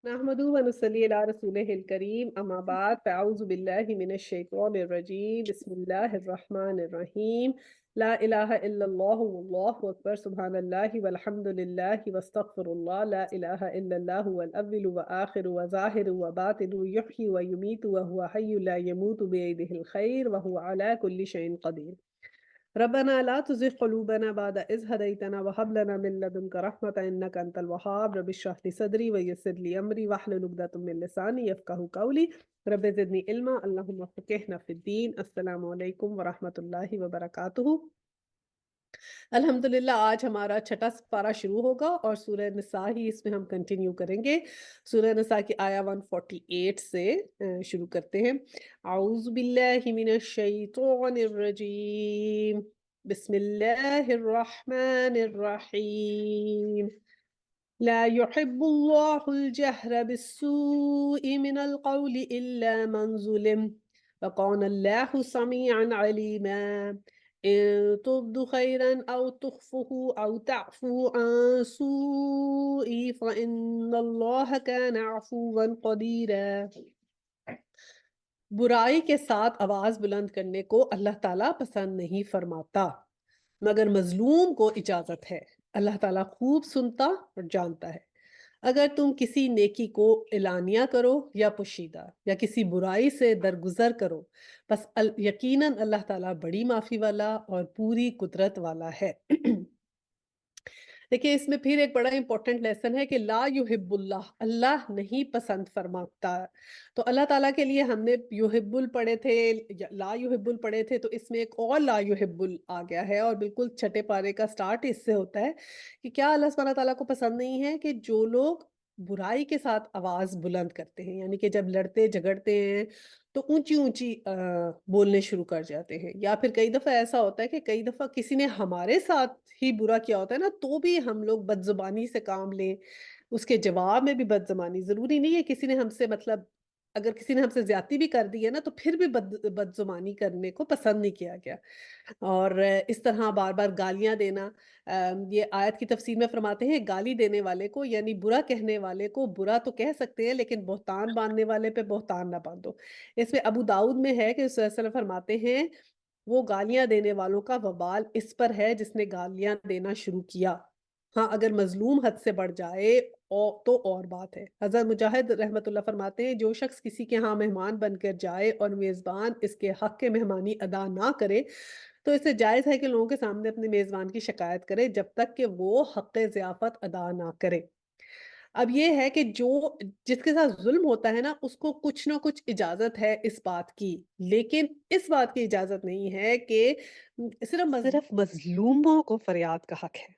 نحمدہ و نصلی علی رسولہ الکریم اما بعد فاعوذ باللہ من الشیطان الرجیم بسم اللہ الرحمن الرحیم لا الہ الا اللہ واللہ اکبر سبحان اللہ والحمد للہ واستغفر اللہ لا الہ الا اللہ والاول وآخر وظاہر وباطن یحیی ویمیت وہو حی لا یموت بیدہ الخیر وہو علی کل شیء قدیر ربنا لا تزغ قلوبنا بعد إذ هديتنا وهب لنا من لدنك رحمة إنك أنت الوهاب رب اشرح لي صدري ويسر لي أمري واحلل عقدة من لساني يفقهوا قولي رب زدني علما اللهم فقهنا في الدين السلام علیکم ورحمۃ اللہ وبرکاتہ۔ الحمدللہ آج ہمارا چھٹا پارہ شروع ہوگا اور سورہ نساء ہی اس میں ہم کنٹینیو کریں گے۔ سورہ نساء کی آیہ 148 سے شروع کرتے ہیں۔ اعوذ باللہ من الشیطان الرجیم بسم اللہ الرحمن الرحیم لا يحب الله الجهر بالسوء من القول إلا من ظلم وكان الله سميعا عليما إن تبدوا خيرا أو تخفوه أو تعفوا عن سوء فإن الله كان عفوا قديرا۔ برائی کے ساتھ آواز بلند کرنے کو اللہ تعالیٰ پسند نہیں فرماتا مگر مظلوم کو اجازت ہے۔ اللہ تعالیٰ خوب سنتا اور جانتا ہے۔ اگر تم کسی نیکی کو اعلانیہ کرو یا پوشیدہ یا کسی برائی سے درگزر کرو بس یقیناً اللہ تعالیٰ بڑی معافی والا اور پوری قدرت والا ہے۔ دیکھیں اس میں پھر ایک بڑا امپورٹنٹ لیسن ہے کہ لا یحب اللہ، اللہ نہیں پسند فرماتا۔ تو اللہ تعالیٰ کے لیے ہم نے یحب ال پڑھے تھے، لا یحب ال پڑھے تھے، تو اس میں ایک اور لا یحب ال آ گیا ہے اور بالکل چھٹے پارے کا سٹارٹ اس سے ہوتا ہے کہ کیا اللہ سبحانہ تعالیٰ کو پسند نہیں ہے کہ جو لوگ برائی کے ساتھ آواز بلند کرتے ہیں، یعنی کہ جب لڑتے جھگڑتے ہیں تو اونچی اونچی بولنے شروع کر جاتے ہیں، یا پھر کئی دفعہ ایسا ہوتا ہے کہ کئی دفعہ کسی نے ہمارے ساتھ ہی برا کیا ہوتا ہے نا تو بھی ہم لوگ بد زبانی سے کام لیں، اس کے جواب میں بھی بد زبانی، ضروری نہیں ہے کسی نے ہم سے مطلب اگر کسی نے ہم سے زیادتی بھی کر دی ہے نا تو پھر بھی بد زبانی کرنے کو پسند نہیں کیا گیا۔ اور اس طرح بار بار گالیاں دینا، یہ آیت کی تفسیر میں فرماتے ہیں گالی دینے والے کو یعنی برا کہنے والے کو برا تو کہہ سکتے ہیں لیکن بہتان باندھنے والے پہ بہتان نہ باندھو۔ اس میں ابو داؤد میں ہے کہ صلی اللہ علیہ وسلم فرماتے ہیں وہ گالیاں دینے والوں کا وبال اس پر ہے جس نے گالیاں دینا شروع کیا، ہاں اگر مظلوم حد سے بڑھ جائے تو اور بات ہے۔ حضرت مجاہد رحمت اللہ فرماتے ہیں جو شخص کسی کے ہاں مہمان بن کر جائے اور میزبان اس کے حق کے مہمانی ادا نہ کرے تو اسے جائز ہے کہ لوگوں کے سامنے اپنے میزبان کی شکایت کرے جب تک کہ وہ حق ضیافت ادا نہ کرے۔ اب یہ ہے کہ جو جس کے ساتھ ظلم ہوتا ہے نا اس کو کچھ نہ کچھ اجازت ہے اس بات کی، لیکن اس بات کی اجازت نہیں ہے کہ صرف مظلوموں کو فریاد کا حق ہے،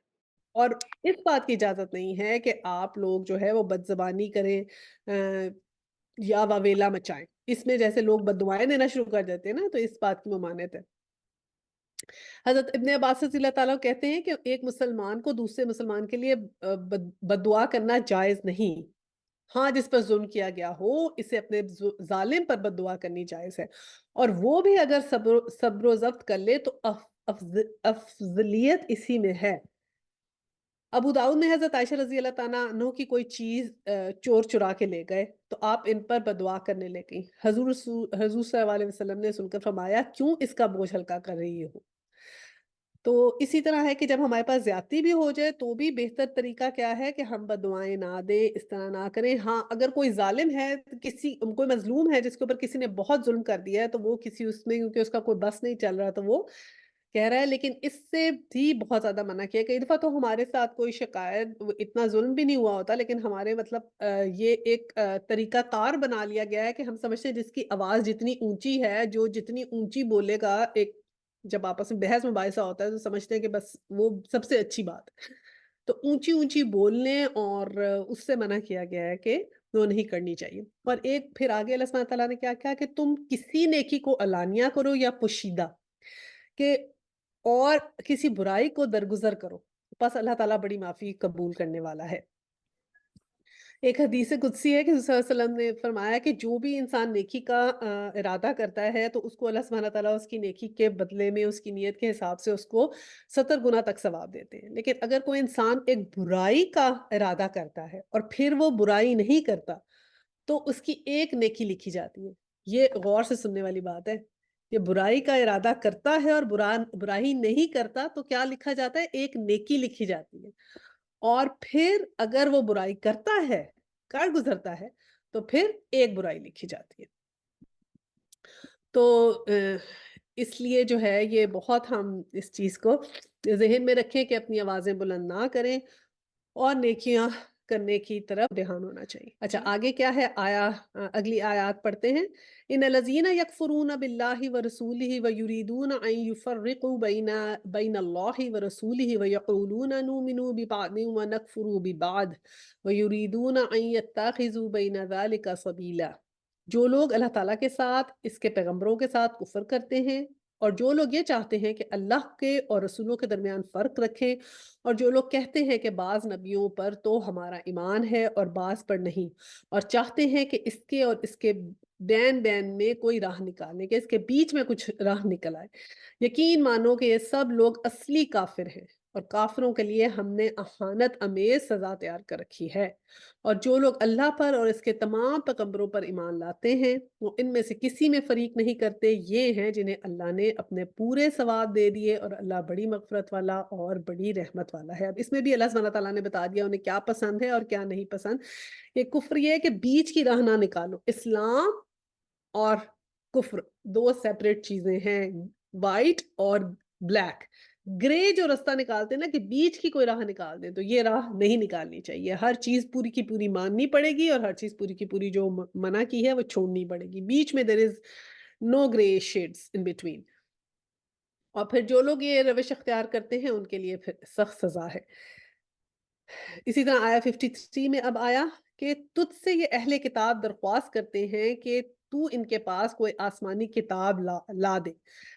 اور اس بات کی اجازت نہیں ہے کہ آپ لوگ جو ہے وہ بد زبانی کریں یا واویلا مچائیں۔ اس میں جیسے لوگ بد دعائیں دینا شروع کر دیتے ہیں نا تو اس بات کی ممانعت ہے۔ حضرت ابن عباس رضی اللہ تعالیٰ کہتے ہیں کہ ایک مسلمان کو دوسرے مسلمان کے لیے بد دعا کرنا جائز نہیں، ہاں جس پر ظلم کیا گیا ہو اسے اپنے ظالم پر بد دعا کرنی جائز ہے، اور وہ بھی اگر صبر و ضبط کر لے تو افضلیت اسی میں ہے۔ ابو داؤد میں حضرت عائشہ رضی اللہ تعالیٰ عنہ کی کوئی چیز چور چرا کے لے گئے تو آپ ان پر بدعا کرنے لگیں، حضور صلی اللہ علیہ وسلم نے سن کر فرمایا کیوں اس کا بوجھ ہلکا کر رہی ہو۔ تو اسی طرح ہے کہ جب ہمارے پاس زیادتی بھی ہو جائے تو بھی بہتر طریقہ کیا ہے کہ ہم بددعائیں نہ دیں، اس طرح نہ کریں۔ ہاں اگر کوئی ظالم ہے، کوئی مظلوم ہے جس کے اوپر کسی نے بہت ظلم کر دیا ہے تو وہ کسی اس میں کیونکہ اس کا کوئی بس نہیں چل رہا تو وہ کہہ رہا ہے، لیکن اس سے بھی بہت زیادہ منع کیا۔ کئی دفعہ تو ہمارے ساتھ کوئی شکایت اتنا ظلم بھی نہیں ہوا ہوتا لیکن ہمارے مطلب یہ ایک طریقہ کار بنا لیا گیا ہے کہ ہم سمجھتے ہیں جس کی آواز جتنی اونچی ہے، جو جتنی اونچی بولے گا، ایک جب آپس میں بحث مباحثہ ہوتا ہے تو سمجھتے ہیں کہ بس وہ سب سے اچھی بات ہے، تو اونچی اونچی بولنے اور اس سے منع کیا گیا ہے کہ وہ نہیں کرنی چاہیے۔ اور ایک پھر آگے اللہ سبحانہ تعالیٰ نے کیا کہا کہ تم کسی نیکی کو علانیہ کرو یا پوشیدہ، کہ اور کسی برائی کو درگزر کرو، بس اللہ تعالیٰ بڑی معافی قبول کرنے والا ہے۔ ایک حدیث قدسی ہے کہ حضور صلی اللہ علیہ وسلم نے فرمایا کہ جو بھی انسان نیکی کا ارادہ کرتا ہے تو اس کو اللہ سبحانہ تعالیٰ اس کی نیکی کے بدلے میں اس کی نیت کے حساب سے اس کو 70 گنا تک ثواب دیتے ہیں، لیکن اگر کوئی انسان ایک برائی کا ارادہ کرتا ہے اور پھر وہ برائی نہیں کرتا تو اس کی ایک نیکی لکھی جاتی ہے۔ یہ غور سے سننے والی بات ہے کہ برائی کا ارادہ کرتا ہے اور برائی نہیں کرتا تو کیا لکھا جاتا ہے؟ ایک نیکی لکھی جاتی ہے، اور پھر اگر وہ برائی کرتا ہے، کر گزرتا ہے، تو پھر ایک برائی لکھی جاتی ہے۔ تو اس لیے جو ہے یہ بہت ہم اس چیز کو ذہن میں رکھیں کہ اپنی آوازیں بلند نہ کریں اور نیکیاں کرنے کی طرف دھیان ہونا چاہیے۔ اچھا آگے کیا ہے اگلی آیات پڑھتے ہیں۔ ان الذین یکفرون باللہ ورسولہ ویریدون ان یفرقوا بین اللہ ورسولہ ویقولون نؤمن ببعض ونکفر ببعض ویریدون ان یتخذوا بین ذلک سبیلا۔ جو لوگ اللہ تعالیٰ کے ساتھ، اس کے پیغمبروں کے ساتھ کفر کرتے ہیں، اور جو لوگ یہ چاہتے ہیں کہ اللہ کے اور رسولوں کے درمیان فرق رکھیں، اور جو لوگ کہتے ہیں کہ بعض نبیوں پر تو ہمارا ایمان ہے اور بعض پر نہیں، اور چاہتے ہیں کہ اس کے اور اس کے بین میں کوئی راہ نکالنے، کہ اس کے بیچ میں کچھ راہ نکل آئے، یقین مانو کہ یہ سب لوگ اصلی کافر ہیں، اور کافروں کے لیے ہم نے اہانت امیز سزا تیار کر رکھی ہے۔ اور جو لوگ اللہ پر اور اس کے تمام پیغمبروں پر ایمان لاتے ہیں وہ ان میں سے کسی میں فریق نہیں کرتے، یہ ہیں جنہیں اللہ نے اپنے پورے ثواب دے دیے، اور اللہ بڑی مغفرت والا اور بڑی رحمت والا ہے۔ اب اس میں بھی اللہ سبحانہ تعالیٰ نے بتا دیا انہیں کیا پسند ہے اور کیا نہیں پسند۔ یہ کفر یہ ہے کہ بیچ کی راہ نہ نکالو، اسلام اور کفر دو سیپریٹ چیزیں ہیں، وائٹ اور بلیک، گرے جو راستہ نکالتے ہیں نا کہ بیچ کی کوئی راہ نکال دیں، تو یہ راہ نہیں نکالنی چاہیے۔ ہر چیز پوری کی پوری ماننی پڑے گی اور ہر چیز پوری کی پوری جو منع کی ہے وہ چھوڑنی پڑے گی، بیچ میں there is no gray shades in between۔ اور پھر جو لوگ یہ روش اختیار کرتے ہیں ان کے لیے پھر سخت سزا ہے۔ اسی طرح آیا 53 میں اب آیا کہ تجھ سے یہ اہل کتاب درخواست کرتے ہیں کہ تو ان کے پاس کوئی آسمانی کتاب لا دے۔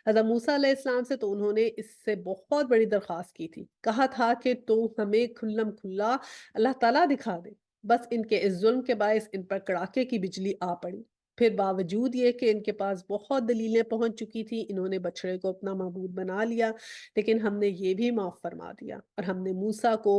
حضرت موسیٰ علیہ السلام سے تو انہوں نے اس سے بہت بڑی درخواست کی تھی، کہا تھا کہ تو ہمیں کھلم کھلا اللہ تعالیٰ دکھا دے، بس ان کے اس ظلم کے باعث ان پر کڑاکے کی بجلی آ پڑی۔ پھر باوجود یہ کہ ان کے پاس بہت دلیلیں پہنچ چکی تھی، انہوں نے بچڑے کو اپنا معبود بنا لیا، لیکن ہم نے یہ بھی معاف فرما دیا، اور ہم نے موسیٰ کو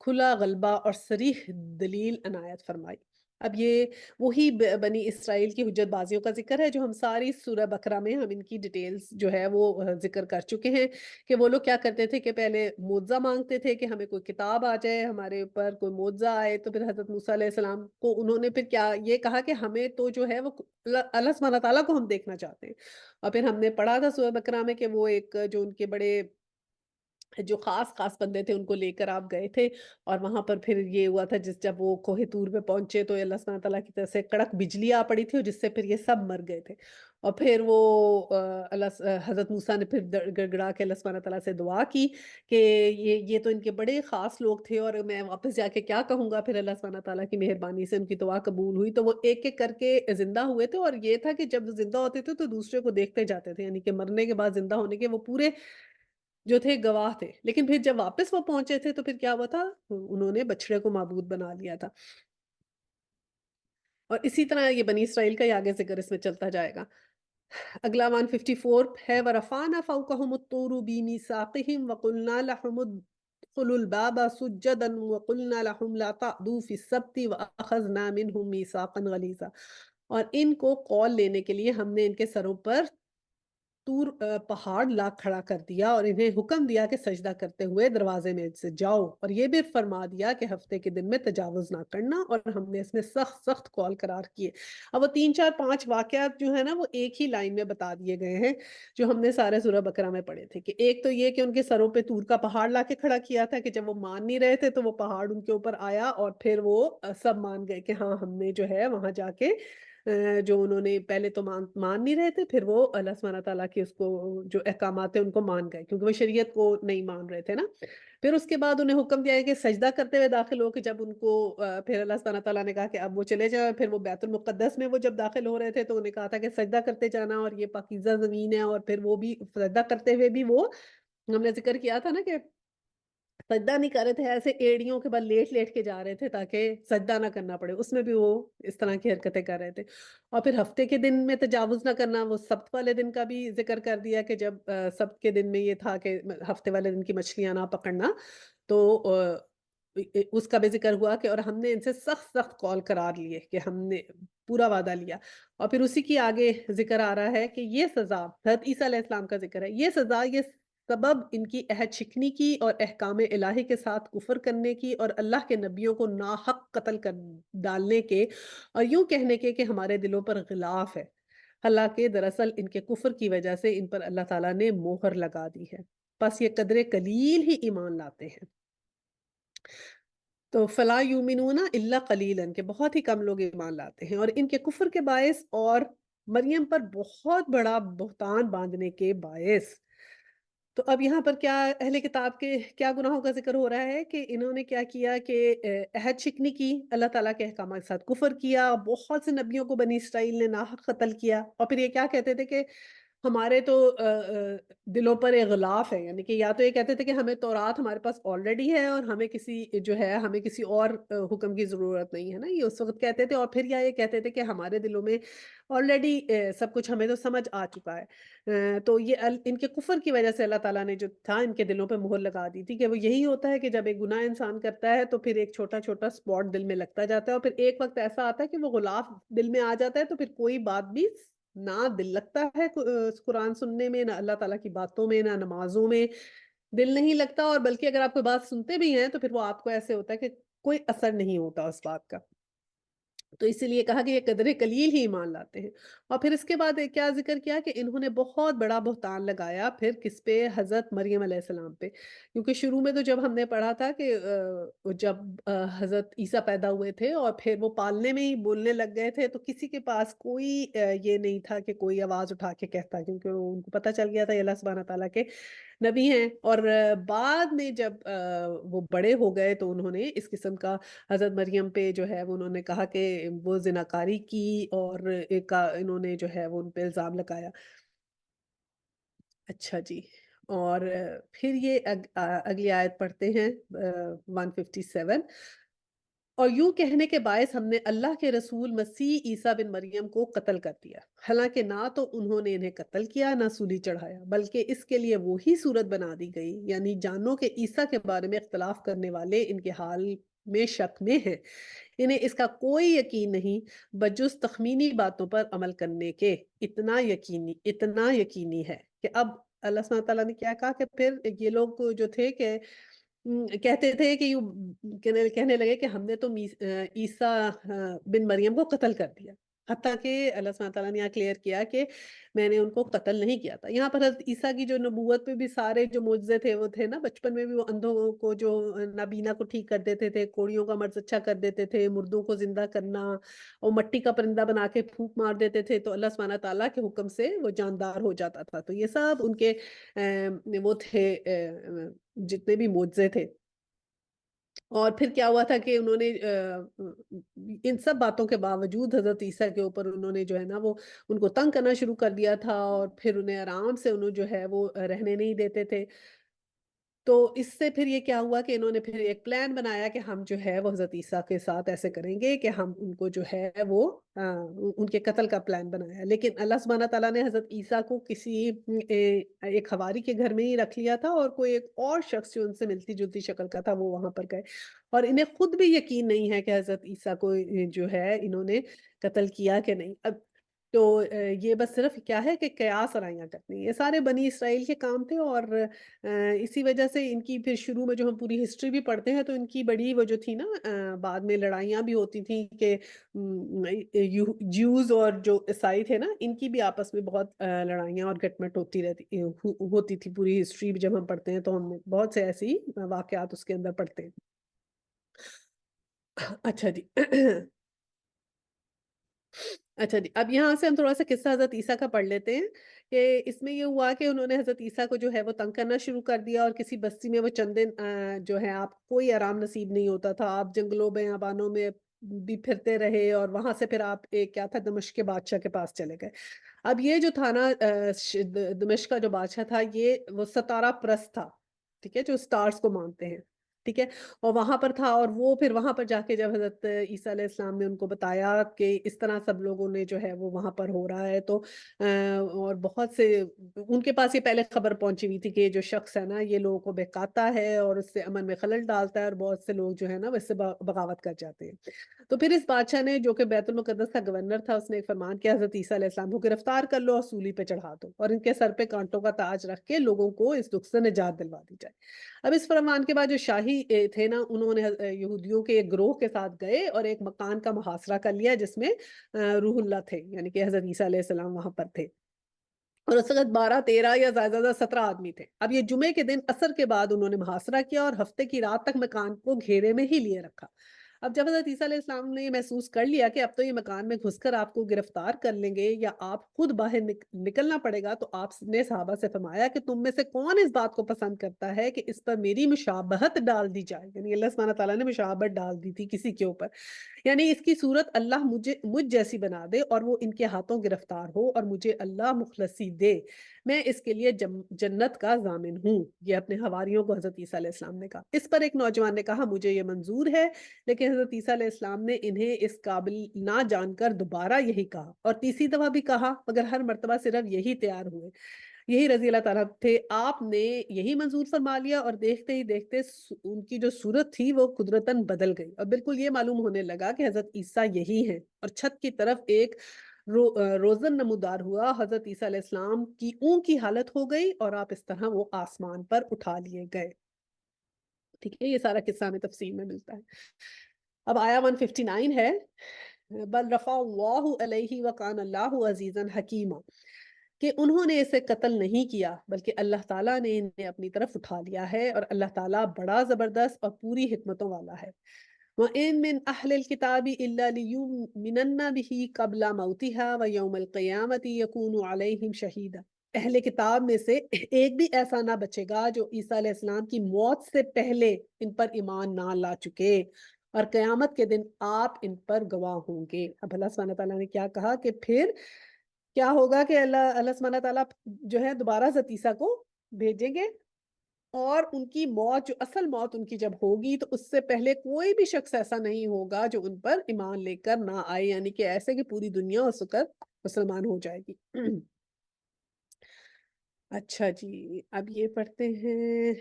کھلا غلبہ اور صریح دلیل عنایت فرمائی۔ اب یہ وہی بنی اسرائیل کی حجت بازیوں کا ذکر ہے جو ہم ساری سورہ بقرہ میں ہم ان کی ڈیٹیلز جو ہے وہ ذکر کر چکے ہیں، کہ وہ لوگ کیا کرتے تھے کہ پہلے معجزہ مانگتے تھے کہ ہمیں کوئی کتاب آ جائے، ہمارے اوپر کوئی معجزہ آئے، تو پھر حضرت موسیٰ علیہ السلام کو انہوں نے پھر کیا یہ کہا کہ ہمیں تو جو ہے وہ اللہ سبحانہ تعالیٰ کو ہم دیکھنا چاہتے ہیں۔ اور پھر ہم نے پڑھا تھا سورہ بقرہ میں کہ وہ ایک جو ان کے بڑے جو خاص بندے تھے ان کو لے کر آپ گئے تھے، اور وہاں پر پھر یہ ہوا تھا جب وہ کوہ طور پہ پہنچے تو اللہ سبحانہ تعالیٰ کی طرف سے کڑک بجلی آ پڑی تھی، اور جس سے پھر یہ سب مر گئے تھے۔ اور پھر وہ حضرت موسیٰ نے پھر گڑگڑا کے اللہ سبحانہ تعالیٰ سے دعا کی کہ یہ تو ان کے بڑے خاص لوگ تھے، اور میں واپس جا کے کیا کہوں گا۔ پھر اللہ سبحانہ تعالیٰ کی مہربانی سے ان کی دعا قبول ہوئی، تو وہ ایک ایک کر کے زندہ ہوئے تھے، اور یہ تھا کہ جب زندہ ہوتے تھے تو دوسرے کو دیکھتے جاتے تھے، یعنی کہ مرنے کے بعد زندہ ہونے کے وہ پورے جو تھے گواہ تھے۔ لیکن پھر جب واپس وہ پہنچے تھے تو پھر کیا ہوا تھا، انہوں نے بچڑے کو معبود بنا لیا تھا۔ اور اسی طرح یہ بنی اسرائیل کا ہی آگے ذکر اس میں چلتا جائے گا۔ اگلا 154 ہے وَرَفَعْنَا فَوْقَهُمُ الطُّورُ بِمِيثَاقِهِمْ وَقُلْنَا لَهُمُ ادْخُلُوا الْبَابَ سُجَّدًا وَقُلْنَا لَهُمْ لَا تَعْدُوا فِي السَّبْتِ وَأَخَذْنَا مِنْهُمْ مِيثَاقًا غَلِيظًا۔ اور ان کو قول لینے کے لیے ہم نے ان کے سروں پر طور پہاڑ لا کھڑا کر دیا، اور انہیں حکم دیا کہ سجدہ کرتے ہوئے دروازے میں سے جاؤ، اور یہ بھی فرما دیا کہ ہفتے کے دن میں تجاوز نہ کرنا، اور ہم نے اس میں سخت قول قرار کیے۔ اب وہ 3 4 5 واقعات جو ہے نا وہ ایک ہی لائن میں بتا دیے گئے ہیں جو ہم نے سارے سورہ بقرہ میں پڑھے تھے، کہ ایک تو یہ کہ ان کے سروں پہ طور کا پہاڑ لا کے کھڑا کیا تھا، کہ جب وہ مان نہیں رہے تھے تو وہ پہاڑ ان کے اوپر آیا، اور پھر وہ سب مان گئے کہ ہاں ہم نے جو ہے وہاں جا کے جو انہوں نے پہلے تو مان نہیں رہے تھے، پھر وہ اللہ سبحانہ تعالیٰ کے اس کو جو احکامات ہیں ان کو مان گئے، کیونکہ وہ شریعت کو نہیں مان رہے تھے نا۔ پھر اس کے بعد انہیں حکم دیا ہے کہ سجدہ کرتے ہوئے داخل ہو، کہ جب ان کو پھر اللہ سبحانہ تعالیٰ نے کہا کہ اب وہ چلے جائیں، پھر وہ بیت المقدس میں وہ جب داخل ہو رہے تھے تو انہیں کہا تھا کہ سجدہ کرتے جانا، اور یہ پاکیزہ زمین ہے، اور پھر وہ بھی سجدہ کرتے ہوئے بھی وہ ہم نے ذکر کیا تھا نا کہ سجدہ نہیں کر رہے تھے، ایسے ایڑیوں کے بل لیٹ لیٹ کے جا رہے تھے تاکہ سجدہ نہ کرنا پڑے، اس میں بھی وہ اس طرح کی حرکتیں کر رہے تھے۔ اور پھر ہفتے کے دن میں تجاوز نہ کرنا، وہ سبت والے دن کا بھی ذکر کر دیا کہ جب سبت کے دن میں یہ تھا کہ ہفتے والے دن کی مچھلیاں نہ پکڑنا، تو اس کا بھی ذکر ہوا کہ اور ہم نے ان سے سخت سخت قول قرار لیے کہ ہم نے پورا وعدہ لیا۔ اور پھر اسی کی آگے ذکر آ رہا ہے کہ یہ سزا، حضرت عیسیٰ علیہ السلام کا ذکر ہے، یہ سزا، یہ سبب ان کی عہد شکنی کی اور احکام الہی کے ساتھ کفر کرنے کی اور اللہ کے نبیوں کو ناحق قتل کر ڈالنے کے اور یوں کہنے کے کہ ہمارے دلوں پر غلاف ہے، حالانکہ دراصل ان کے کفر کی وجہ سے ان پر اللہ تعالیٰ نے مہر لگا دی ہے، بس یہ قدر قلیل ہی ایمان لاتے ہیں۔ تو فلا یومنون الا قلیلا، کہ بہت ہی کم لوگ ایمان لاتے ہیں، اور ان کے کفر کے باعث اور مریم پر بہت بڑا بہتان باندھنے کے باعث۔ تو اب یہاں پر کیا اہل کتاب کے کیا گناہوں کا ذکر ہو رہا ہے کہ انہوں نے کیا کیا کہ عہد شکنی کی، اللہ تعالیٰ کے احکامات کے ساتھ کفر کیا، بہت سے نبیوں کو بنی اسرائیل نے ناحق قتل کیا، اور پھر یہ کیا کہتے تھے کہ ہمارے تو دلوں پر ایک غلاف ہے، یعنی کہ یا تو یہ کہتے تھے کہ ہمیں تورات ہمارے پاس آلریڈی ہے اور ہمیں کسی جو ہے ہمیں کسی اور حکم کی ضرورت نہیں ہے نا، یہ اس وقت کہتے تھے، اور پھر یا یہ کہتے تھے کہ ہمارے دلوں میں آلریڈی سب کچھ ہمیں تو سمجھ آ چکا ہے۔ تو یہ ان کے کفر کی وجہ سے اللہ تعالیٰ نے جو تھا ان کے دلوں پہ مہر لگا دی تھی کہ وہ یہی ہوتا ہے کہ جب ایک گناہ انسان کرتا ہے تو پھر ایک چھوٹا چھوٹا سپاٹ دل میں لگتا جاتا ہے، اور پھر ایک وقت ایسا آتا ہے کہ وہ غلاف دل میں آ جاتا ہے، تو پھر کوئی بات بھی نہ دل لگتا ہے قرآن سننے میں، نہ اللہ تعالیٰ کی باتوں میں، نہ نمازوں میں دل نہیں لگتا، اور بلکہ اگر آپ کوئی بات سنتے بھی ہیں تو پھر وہ آپ کو ایسے ہوتا ہے کہ کوئی اثر نہیں ہوتا اس بات کا۔ تو اسی لیے کہا کہ یہ قدر قلیل ہی ایمان لاتے ہیں۔ اور پھر اس کے بعد کیا ذکر کیا کہ انہوں نے بہت بڑا بہتان لگایا پھر کس پہ؟ حضرت مریم علیہ السلام پہ، کیونکہ شروع میں تو جب ہم نے پڑھا تھا کہ جب حضرت عیسیٰ پیدا ہوئے تھے اور پھر وہ پالنے میں ہی بولنے لگ گئے تھے، تو کسی کے پاس کوئی یہ نہیں تھا کہ کوئی آواز اٹھا کے کہتا، کیونکہ ان کو پتہ چل گیا تھا یہ اللہ سبحانہ تعالیٰ کے نبی ہیں۔ اور بعد میں جب وہ بڑے ہو گئے تو انہوں نے اس قسم کا حضرت مریم پہ جو ہے وہ انہوں نے کہا کہ وہ زناکاری کی، اور ایک انہوں نے جو ہے وہ ان پہ الزام لگایا۔ اچھا جی، اور پھر یہ اگلی آیت پڑھتے ہیں 157۔ اور یوں کہنے کے باعث ہم نے اللہ کے رسول مسیح عیسیٰ بن مریم کو قتل کر دیا، حالانکہ نہ تو انہوں نے انہیں قتل کیا نہ سولی چڑھایا، بلکہ اس کے لیے وہی صورت بنا دی گئی، یعنی جانو کہ عیسیٰ کے بارے میں اختلاف کرنے والے ان کے حال میں شک میں ہیں، انہیں اس کا کوئی یقین نہیں بجز تخمینی باتوں پر عمل کرنے کے، اتنا یقینی ہے کہ اب اللہ سبحانہ تعالیٰ نے کیا کہا کہ پھر یہ لوگ جو تھے کہ کہتے تھے کہ کہنے لگے کہ ہم نے تو عیسیٰ بن مریم کو قتل کر دیا، حتیٰ کہ اللہ سبحانہ تعالیٰ نے یہاں کلیئر کیا کہ میں نے ان کو قتل نہیں کیا تھا۔ یہاں پر حضرت عیسیٰ کی جو نبوت پہ بھی سارے جو معجزے تھے وہ تھے نا، بچپن میں بھی وہ اندھوں کو جو نابینا کو ٹھیک کر دیتے تھے، کوڑیوں کا مرض اچھا کر دیتے تھے، مردوں کو زندہ کرنا، اور مٹی کا پرندہ بنا کے پھونک مار دیتے تھے تو اللہ سبحانہ تعالیٰ کے حکم سے وہ جاندار ہو جاتا تھا۔ تو یہ سب ان کے وہ تھے جتنے بھی معجزے تھے۔ اور پھر کیا ہوا تھا کہ انہوں نے ان سب باتوں کے باوجود حضرت عیسیٰ کے اوپر انہوں نے جو ہے نا وہ ان کو تنگ کرنا شروع کر دیا تھا، اور پھر انہیں آرام سے انہوں جو ہے وہ رہنے نہیں دیتے تھے۔ تو اس سے پھر یہ کیا ہوا کہ انہوں نے پھر ایک پلان بنایا کہ ہم جو ہے وہ حضرت عیسیٰ کے ساتھ ایسے کریں گے کہ ہم ان کو جو ہے وہ ان کے قتل کا پلان بنایا، لیکن اللہ سبحانہ تعالیٰ نے حضرت عیسیٰ کو کسی ایک حواری کے گھر میں ہی رکھ لیا تھا، اور کوئی ایک اور شخص جو ان سے ملتی جلتی شکل کا تھا وہ وہاں پر گئے، اور انہیں خود بھی یقین نہیں ہے کہ حضرت عیسیٰ کو جو ہے انہوں نے قتل کیا کہ نہیں۔ اب تو یہ بس صرف کیا ہے کہ قیاس آرائیاں کرتے ہیں، یہ سارے بنی اسرائیل کے کام تھے، اور اسی وجہ سے ان کی پھر شروع میں جو ہم پوری ہسٹری بھی پڑھتے ہیں تو ان کی بڑی وہ جو تھی نا بعد میں لڑائیاں بھی ہوتی تھیں کہ جیوز اور جو عیسائی تھے نا ان کی بھی آپس میں بہت لڑائیاں اور گٹمٹ ہوتی تھی، پوری ہسٹری جب ہم پڑھتے ہیں تو ہم بہت سے ایسی واقعات اس کے اندر پڑھتے ہیں۔ اچھا جی اچھا جی، اب یہاں سے ہم تھوڑا سا قصہ حضرت عیسیٰ کا پڑھ لیتے ہیں کہ اس میں یہ ہوا کہ انہوں نے حضرت عیسیٰ کو جو ہے وہ تنگ کرنا شروع کر دیا، اور کسی بستی میں وہ چند دن جو ہے آپ کوئی آرام نصیب نہیں ہوتا تھا، آپ جنگلوں بیابانوں میں بھی پھرتے رہے، اور وہاں سے پھر آپ ایک کیا تھا دمشق کے بادشاہ کے پاس چلے گئے۔ اب یہ جو تھا نا دمشق کا جو بادشاہ تھا یہ وہ ستارہ پرست تھا، ٹھیک ہے، جو سٹارز کو مانتے ہیں۔ ٹھیک ہے، اور وہاں پر تھا، اور وہ پھر وہاں پر جا کے جب حضرت عیسیٰ علیہ السلام نے ان کو بتایا کہ اس طرح سب لوگوں نے جو ہے وہ وہاں پر ہو رہا ہے، تو اور بہت سے ان کے پاس یہ پہلے خبر پہنچی ہوئی تھی کہ یہ جو شخص ہے نا یہ لوگوں کو بہکاتا ہے اور اس سے امن میں خلل ڈالتا ہے، اور بہت سے لوگ جو ہے نا اس سے بغاوت کر جاتے ہیں۔ تو پھر اس بادشاہ نے، جو کہ بیت المقدس کا گورنر تھا، اس نے ایک فرمان کیا حضرت عیسیٰ علیہ السلام کو گرفتار کر لو اور سولی پہ چڑھا دو، اور ان کے سر پہ کانٹوں کا تاج رکھ کے لوگوں کو اس دکھ سے نجات دلوا دی جائے۔ اب اس فرمان کے بعد جو شاہی تھے نا، انہوں نے یہودیوں کے ایک گروہ کے ساتھ گئے اور ایک مکان کا محاصرہ کر لیا جس میں روح اللہ تھے، یعنی کہ حضرت عیسیٰ علیہ السلام وہاں پر تھے، اور اس وقت 12 13 یا زیادہ زیادہ 17 آدمی تھے۔ اب یہ جمعے کے دن عصر کے بعد انہوں نے محاصرہ کیا اور ہفتے کی رات تک مکان کو گھیرے میں ہی لیے رکھا۔ اب جب حضرت عیسیٰ علیہ السلام نے یہ محسوس کر لیا کہ اب تو یہ مکان میں گھس کر آپ کو گرفتار کر لیں گے یا آپ خود باہر نکلنا پڑے گا، تو آپ نے صحابہ سے فرمایا کہ تم میں سے کون اس بات کو پسند کرتا ہے کہ اس پر میری مشابہت ڈال دی جائے، یعنی اللہ سبحانہ تعالیٰ نے مشابہت ڈال دی تھی کسی کے اوپر، یعنی اس کی صورت اللہ مجھ جیسی بنا دے اور وہ ان کے ہاتھوں گرفتار ہو اور مجھے اللہ مخلصی دے، میں اس کے لیے جنت کا ضامن ہوں۔ یہ اپنے حواریوں کو حضرت عیسیٰ علیہ السلام نے کہا۔ اس پر ایک نوجوان نے کہا مجھے یہ منظور ہے، لیکن حضرت عیسیٰ علیہ السلام نے انہیں اس قابل نہ جان کر دوبارہ یہی کہا، اور تیسری دفعہ بھی کہا، مگر ہر مرتبہ صرف یہی تیار ہوئے، یہی رضی اللہ تعالیٰ تھے، آپ نے یہی منظور فرما لیا، اور دیکھتے ہی دیکھتے ان کی جو صورت تھی وہ قدرتاً بدل گئی، اور بالکل یہ معلوم ہونے لگا کہ حضرت عیسیٰ یہی ہیں، اور چھت کی طرف ایک روزن نمودار ہوا، حضرت عیسیٰ علیہ السلام کی اون کی حالت ہو گئی اور آپ اس طرح وہ آسمان پر اٹھا لیے گئے۔ ٹھیک ہے، یہ سارا قصہ ہمیں تفصیل میں ملتا ہے۔ اب آیا 159 ہے، بل رفع اللہ علیہ وکان اللہ عزیزا حکیما، کہ انہوں نے اسے قتل نہیں کیا بلکہ اللہ تعالیٰ نے انہیں اپنی طرف اٹھا لیا ہے، اور اللہ تعالیٰ بڑا زبردست اور پوری حکمتوں والا ہے۔ وَإِن مِّنْ أَهْلِ الْكِتَابِ إِلَّا لِيُؤْمِنَنَّ بِهِ قَبْلَ مَوْتِهَا وَيَوْمَ الْقِيَامَةِ يَكُونُ عَلَيْهِمْ شَهِيدًا، اہل کتاب میں سے ایک بھی ایسا نہ بچے گا جو عیسیٰ علیہ السلام کی موت سے پہلے ان پر ایمان نہ لا چکے، اور قیامت کے دن آپ ان پر گواہ ہوں گے۔ اب اللہ سبحانہ تعالیٰ نے کیا کہا کہ پھر کیا ہوگا کہ اللہ سبحانہ تعالیٰ جو ہے دوبارہ حضرت عیسیٰ کو بھیجیں گے، اور ان کی موت، جو اصل موت ان کی جب ہوگی، تو اس سے پہلے کوئی بھی شخص ایسا نہیں ہوگا جو ان پر ایمان لے کر نہ آئے، یعنی کہ ایسے کہ پوری دنیا اس وقت مسلمان ہو جائے گی۔ اچھا جی، اب یہ پڑھتے ہیں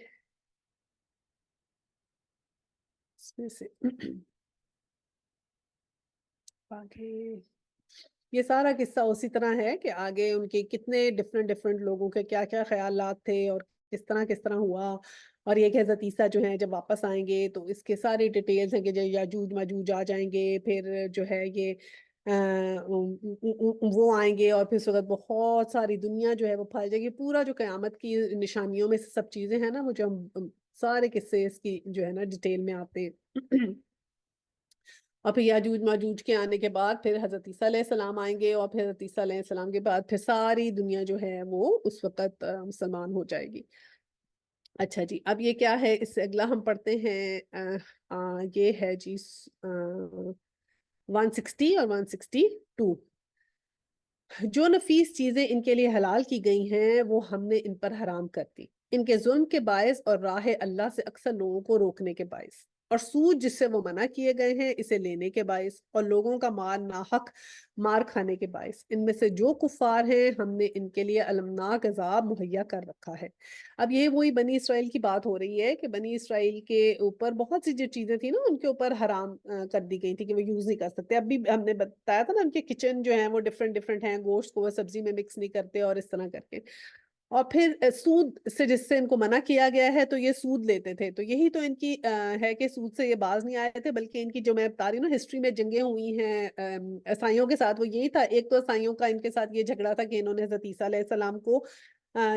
اس میں سے آگے، یہ سارا قصہ اسی طرح ہے کہ آگے ان کے کتنے ڈفرنٹ لوگوں کے کیا کیا خیالات تھے اور کس طرح ہوا، اور یہ کہ حضرت عیسیٰ جو ہیں جب واپس آئیں گے تو اس کے سارے ڈیٹیلز ہیں کہ جو یاجوج ماجوج آ جائیں گے، پھر جو ہے یہ وہ آئیں گے، اور پھر اس وقت بہت ساری دنیا جو ہے وہ پھیل جائے گی، پورا جو قیامت کی نشانیوں میں سے سب چیزیں ہیں نا، وہ جو ہم سارے قصے اس کی جو ہے نا ڈیٹیل میں آتے ہیں۔ اور پھر یاجوج ماجوج کے آنے کے بعد پھر حضرت عیسیٰ علیہ السلام آئیں گے، اور پھر حضرت عیسیٰ علیہ السلام کے بعد پھر ساری دنیا جو ہے وہ اس وقت مسلمان ہو جائے گی۔ اچھا جی، اب یہ کیا ہے، اس سے اگلا ہم پڑھتے ہیں یہ ہے جی 160 اور 162۔ جو نفیس چیزیں ان کے لیے حلال کی گئی ہیں وہ ہم نے ان پر حرام کر دی، ان کے ظلم کے باعث اور راہ اللہ سے اکثر لوگوں کو روکنے کے باعث، اور سود جس سے وہ منع کیے گئے ہیں اسے لینے کے باعث، اور لوگوں کا مال ناحق مار کھانے کے باعث، ان میں سے جو کفار ہیں ہم نے ان کے لیے المناک عذاب مہیا کر رکھا ہے۔ اب یہ وہی بنی اسرائیل کی بات ہو رہی ہے کہ بنی اسرائیل کے اوپر بہت سی جو چیزیں تھیں نا ان کے اوپر حرام کر دی گئی تھی کہ وہ یوز نہیں کر سکتے۔ اب بھی ہم نے بتایا تھا نا ان کے کچن جو ہیں وہ ڈفرنٹ ہیں، گوشت کو وہ سبزی میں مکس نہیں کرتے اور اس طرح کر کے، اور پھر سود سے جس سے ان کو منع کیا گیا ہے تو یہ سود لیتے تھے، تو یہی تو ان کی ہے کہ سود سے یہ باز نہیں آئے تھے، بلکہ ان کی جو میں بتا رہی ہوں نا ہسٹری میں جنگیں ہوئی ہیں عیسائیوں کے ساتھ، وہ یہی تھا۔ ایک تو عیسائیوں کا ان کے ساتھ یہ جھگڑا تھا کہ انہوں نے حضرت عیسیٰ علیہ السلام کو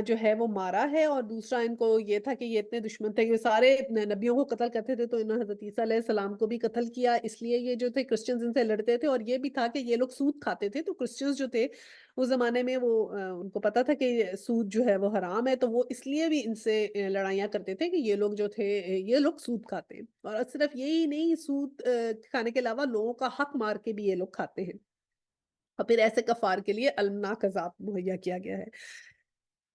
جو ہے وہ مارا ہے، اور دوسرا ان کو یہ تھا کہ یہ اتنے دشمن تھے کہ وہ سارے نبیوں کو قتل کرتے تھے، تو انہوں نے حضرت عیسیٰ علیہ السلام کو بھی قتل کیا، اس لیے یہ جو تھے کرسچنز ان سے لڑتے تھے، اور یہ بھی تھا کہ یہ لوگ سود کھاتے تھے، تو کرسچنز جو تھے اس زمانے میں وہ ان کو پتا تھا کہ سود جو ہے وہ حرام ہے، تو وہ اس لیے بھی ان سے لڑائیاں کرتے تھے کہ یہ لوگ جو تھے یہ لوگ سود کھاتے ہیں، اور صرف یہی نہیں، سود کھانے کے علاوہ لوگوں کا حق مار کے بھی یہ لوگ کھاتے ہیں، اور پھر ایسے کفار کے لیے المناک عذاب مہیا کیا گیا ہے۔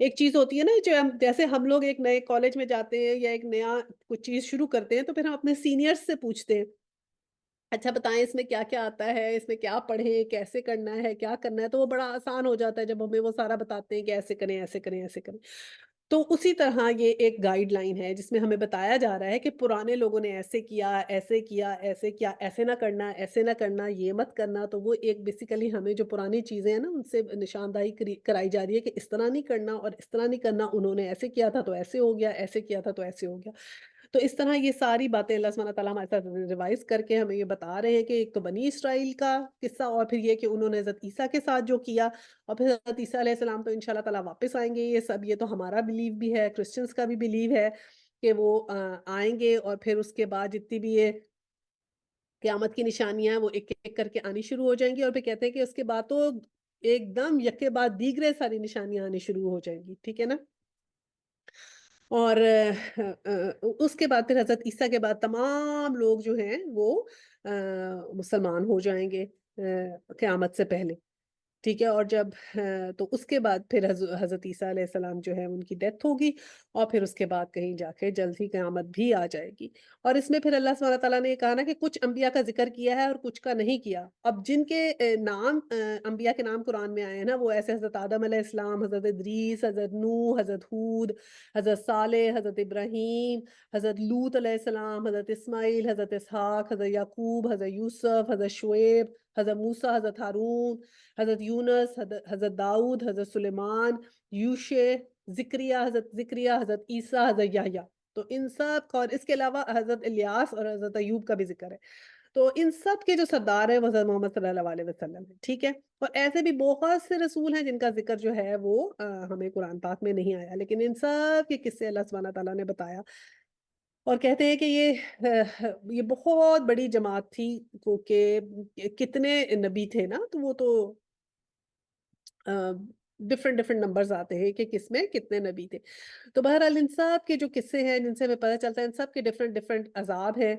ایک چیز ہوتی ہے نا جو جیسے ہم لوگ ایک نئے کالج میں جاتے ہیں یا ایک نیا کچھ چیز شروع کرتے ہیں تو پھر ہم اپنے سینئرز سے پوچھتے ہیں اچھا بتائیں اس میں کیا کیا آتا ہے، اس میں کیا پڑھیں، کیسے کرنا ہے، کیا کرنا ہے، تو وہ بڑا آسان ہو جاتا ہے جب ہمیں وہ سارا بتاتے ہیں کہ ایسے کریں ایسے کریں ایسے کریں۔ تو اسی طرح یہ ایک گائیڈ لائن ہے جس میں ہمیں بتایا جا رہا ہے کہ پرانے لوگوں نے ایسے کیا ایسے کیا ایسے کیا، ایسے نہ کرنا ایسے نہ کرنا، یہ مت کرنا، تو وہ ایک بیسیکلی ہمیں جو پرانی چیزیں ہیں نا ان سے نشاندہی کرائی جا رہی ہے کہ اس طرح نہیں کرنا اور اس طرح نہیں کرنا، انہوں نے ایسے کیا تھا تو ایسے ہو گیا، ایسے کیا تھا تو ایسے ہو گیا۔ تو اس طرح یہ ساری باتیں اللہ سبحانہ تعالیٰ ہمارے ساتھ ریوائز کر کے ہمیں یہ بتا رہے ہیں کہ ایک تو بنی اسرائیل کا قصہ اور پھر یہ کہ انہوں نے حضرت عیسیٰ کے ساتھ جو کیا، اور پھر حضرت عیسیٰ علیہ السلام تو انشاءاللہ تعالیٰ واپس آئیں گے، یہ سب یہ تو ہمارا بلیو بھی ہے، کرسچنس کا بھی بلیو ہے کہ وہ آئیں گے، اور پھر اس کے بعد جتنی بھی یہ قیامت کی نشانیاں ہیں وہ ایک ایک کر کے آنی شروع ہو جائیں گی، اور پھر کہتے ہیں کہ اس کے بعد تو ایک دم یکے بعد دیگرے ساری نشانیاں آنی شروع ہو جائیں گی، ٹھیک ہے نا؟ اور اس کے بعد پھر حضرت عیسیٰ کے بعد تمام لوگ جو ہیں وہ مسلمان ہو جائیں گے قیامت سے پہلے، ٹھیک ہے، اور جب تو اس کے بعد پھر حضرت عیسیٰ علیہ السلام جو ہے ان کی ڈیتھ ہوگی، اور پھر اس کے بعد کہیں جا کے جلد ہی قیامت بھی آ جائے گی۔ اور اس میں پھر اللہ سبحانہ تعالیٰ نے یہ کہا نا کہ کچھ انبیاء کا ذکر کیا ہے اور کچھ کا نہیں کیا۔ اب جن کے نام انبیاء کے نام قرآن میں آئے ہیں نا وہ ایسے حضرت آدم علیہ السلام، حضرت ادریس، حضرت نوح، حضرت ہود، حضرت صالح، حضرت ابراہیم، حضرت لوط علیہ السلام، حضرت اسماعیل، حضرت اسحاق، حضرت یعقوب، حضرت یوسف، حضرت شعیب، حضرت موسیٰ، حضرت ہارون، حضرت یونس، حضرت داؤد، حضرت سلیمان، یوشع، زکریا، حضرت زکریا، حضرت عیسیٰ، حضرت یحییٰ، تو ان سب کا، اور اس کے علاوہ حضرت الیاس اور حضرت ایوب کا بھی ذکر ہے۔ تو ان سب کے جو سردار ہیں وہ حضرت محمد صلی اللہ علیہ وسلم ہے، ٹھیک ہے، اور ایسے بھی بہت سے رسول ہیں جن کا ذکر جو ہے وہ ہمیں قرآن پاک میں نہیں آیا، لیکن ان سب کے قصے اللہ سبحانہ تعالیٰ نے بتایا، اور کہتے ہیں کہ یہ بہت بڑی جماعت تھی، کہ کتنے نبی تھے نا، تو وہ تو ڈفرنٹ ڈفرنٹ نمبرز آتے ہیں کہ کس میں کتنے نبی تھے۔ تو بہرحال ان سب کے جو قصے ہیں جن سے ہمیں پتہ چلتا ہے ان سب کے ڈفرنٹ ڈفرنٹ عذاب ہیں،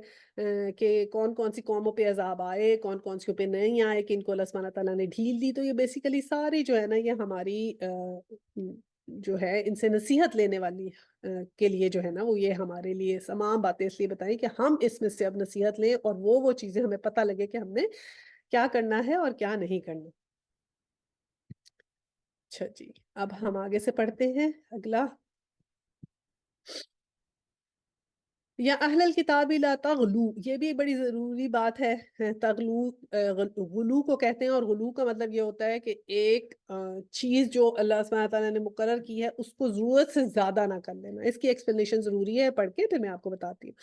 کہ کون کون سی قوموں پہ عذاب آئے، کون کون سی پہ نہیں آئے، کہ ان کو اللہ سبحانہ تعالیٰ نے ڈھیل دی۔ تو یہ بیسیکلی ساری جو ہے نا یہ ہماری جو ہے ان سے نصیحت لینے والی کے لیے جو ہے نا وہ یہ ہمارے لیے تمام باتیں اس لیے بتائیں کہ ہم اس میں سے اب نصیحت لیں، اور وہ چیزیں ہمیں پتہ لگے کہ ہم نے کیا کرنا ہے اور کیا نہیں کرنا۔ اچھا جی، اب ہم آگے سے پڑھتے ہیں اگلا۔ یا اہل الکتاب لا تغلو، یہ بھی بڑی ضروری بات ہے، تغلو غلو کو کہتے ہیں، اور غلو کا مطلب یہ ہوتا ہے کہ ایک چیز جو اللہ سبحانہ تعالیٰ نے مقرر کی ہے اس کو ضرورت سے زیادہ نہ کر لینا۔ اس کی ایکسپلینیشن ضروری ہے، پڑھ کے پھر میں آپ کو بتاتی ہوں۔